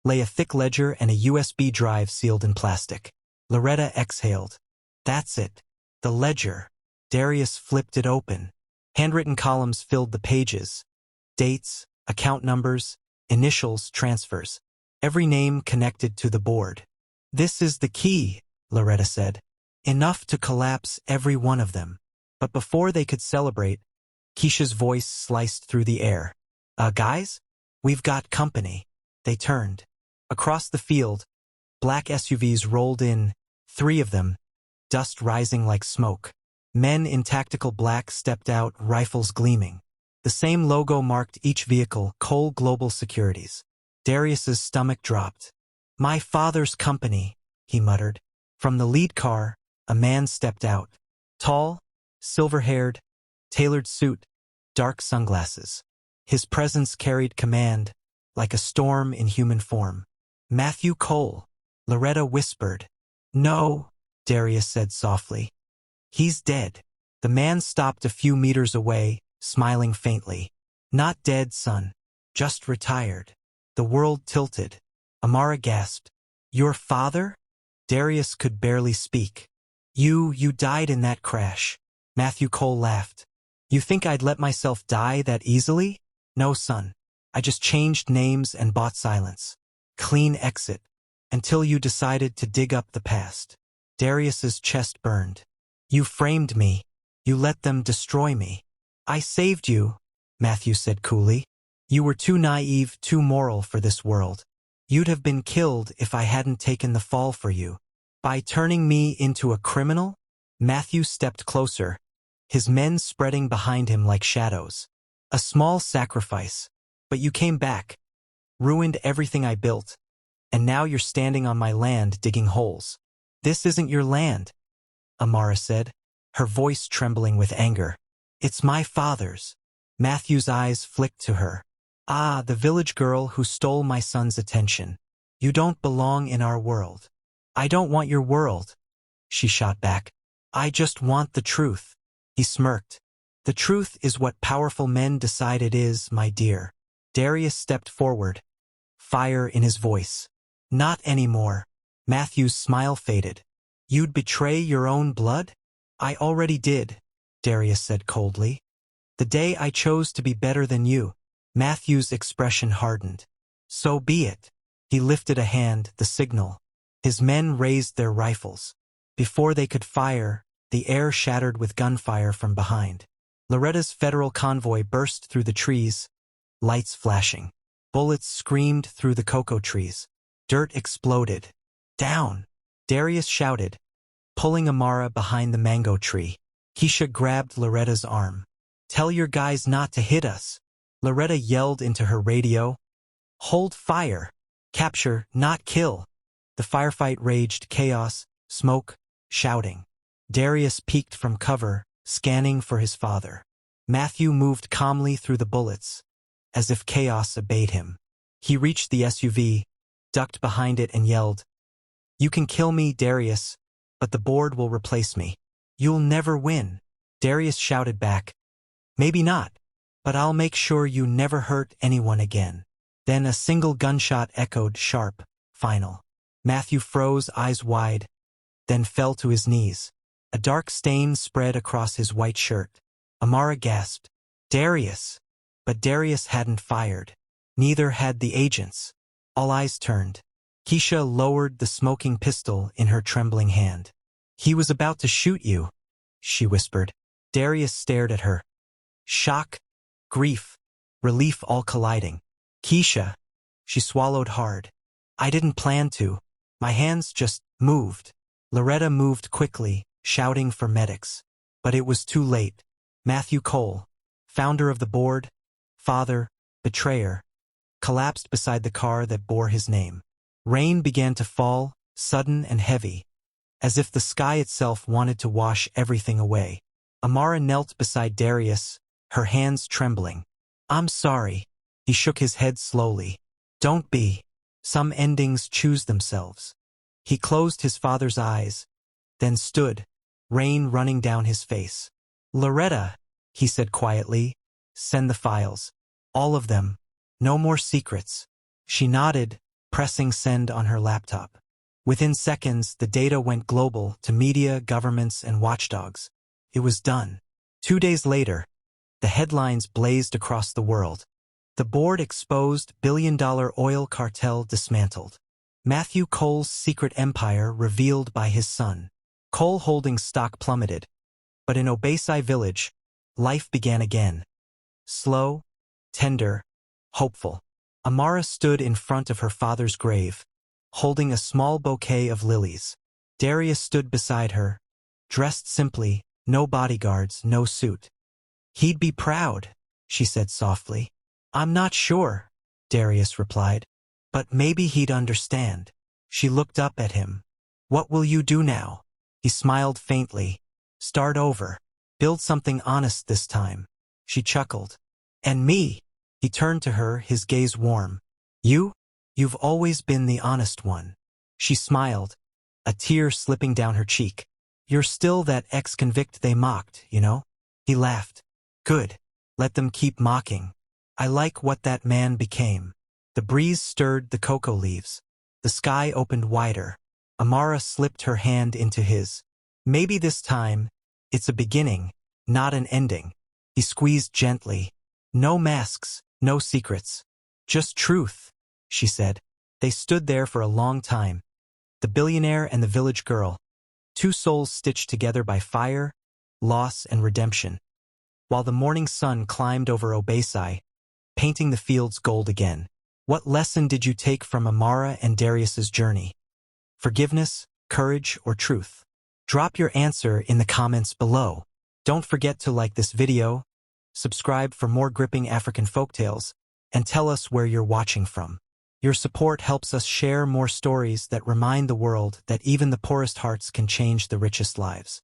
lay a thick ledger and a USB drive sealed in plastic. Loretta exhaled. That's it. The ledger. Darius flipped it open. Handwritten columns filled the pages. Dates, account numbers, initials, transfers. Every name connected to the board. This is the key, Loretta said. Enough to collapse every one of them. But before they could celebrate, Keisha's voice sliced through the air. Guys? We've got company. They turned. Across the field, black SUVs rolled in, 3 of them, dust rising like smoke. Men in tactical black stepped out, rifles gleaming. The same logo marked each vehicle, Cole Global Securities. Darius's stomach dropped. My father's company, he muttered. From the lead car, a man stepped out. Tall, silver-haired, tailored suit, dark sunglasses. His presence carried command, like a storm in human form. Matthew Cole, Loretta whispered. No, Darius said softly. He's dead. The man stopped a few meters away, smiling faintly. Not dead, son. Just retired. The world tilted. Amara gasped. Your father? Darius could barely speak. You died in that crash. Matthew Cole laughed. You think I'd let myself die that easily? No, son. I just changed names and bought silence. Clean exit. Until you decided to dig up the past. Darius's chest burned. You framed me. You let them destroy me. I saved you, Matthew said coolly. You were too naive, too moral for this world. You'd have been killed if I hadn't taken the fall for you. By turning me into a criminal? Matthew stepped closer, his men spreading behind him like shadows. A small sacrifice, but you came back, ruined everything I built, and now you're standing on my land digging holes. This isn't your land, Amara said, her voice trembling with anger. It's my father's. Matthew's eyes flicked to her. Ah, the village girl who stole my son's attention. You don't belong in our world. I don't want your world, she shot back. I just want the truth. He smirked. The truth is what powerful men decide it is, my dear. Darius stepped forward, fire in his voice. Not anymore. Matthew's smile faded. You'd betray your own blood? I already did, Darius said coldly. The day I chose to be better than you. Matthew's expression hardened. So be it. He lifted a hand, the signal. His men raised their rifles. Before they could fire, the air shattered with gunfire from behind. Loretta's federal convoy burst through the trees, lights flashing. Bullets screamed through the cocoa trees. Dirt exploded. Down! Darius shouted, pulling Amara behind the mango tree. Keisha grabbed Loretta's arm. Tell your guys not to hit us. Loretta yelled into her radio. Hold fire. Capture, not kill. The firefight raged, chaos, smoke, shouting. Darius peeked from cover, scanning for his father. Matthew moved calmly through the bullets, as if chaos obeyed him. He reached the SUV, ducked behind it and yelled, You can kill me, Darius, but the board will replace me. You'll never win. Darius shouted back, Maybe not, but I'll make sure you never hurt anyone again. Then a single gunshot echoed sharp, final. Matthew froze, eyes wide, then fell to his knees. A dark stain spread across his white shirt. Amara gasped, Darius! But Darius hadn't fired. Neither had the agents. All eyes turned. Keisha lowered the smoking pistol in her trembling hand. He was about to shoot you, she whispered. Darius stared at her. Shock, grief, relief all colliding. Keisha, she swallowed hard. I didn't plan to. My hands just moved. Loretta moved quickly, shouting for medics. But it was too late. Matthew Cole, founder of the board, father, betrayer, collapsed beside the car that bore his name. Rain began to fall, sudden and heavy, as if the sky itself wanted to wash everything away. Amara knelt beside Darius, her hands trembling. I'm sorry. He shook his head slowly. Don't be. Some endings choose themselves. He closed his father's eyes, then stood, rain running down his face. Loretta, he said quietly, send the files. All of them. No more secrets. She nodded, pressing send on her laptop. Within seconds, the data went global to media, governments, and watchdogs. It was done. 2 days later, the headlines blazed across the world. The board exposed, billion-dollar oil cartel dismantled. Matthew Cole's secret empire revealed by his son. Cole Holdings stock plummeted. But in Obaisai village, life began again. Slow, tender, hopeful. Amara stood in front of her father's grave, holding a small bouquet of lilies. Darius stood beside her, dressed simply, no bodyguards, no suit. He'd be proud, she said softly. I'm not sure, Darius replied. But maybe he'd understand. She looked up at him. What will you do now? He smiled faintly. Start over. Build something honest this time. She chuckled. And me? He turned to her, his gaze warm. You've always been the honest one. She smiled, a tear slipping down her cheek. You're still that ex-convict they mocked, you know? He laughed. Good. Let them keep mocking. I like what that man became. The breeze stirred the cocoa leaves. The sky opened wider. Amara slipped her hand into his. Maybe this time, it's a beginning, not an ending. He squeezed gently. No masks, no secrets. Just truth, she said. They stood there for a long time. The billionaire and the village girl. Two souls stitched together by fire, loss, and redemption. While the morning sun climbed over Obaisai, painting the fields gold again. What lesson did you take from Amara and Darius's journey? Forgiveness, courage, or truth? Drop your answer in the comments below. Don't forget to like this video, subscribe for more gripping African folktales, and tell us where you're watching from. Your support helps us share more stories that remind the world that even the poorest hearts can change the richest lives.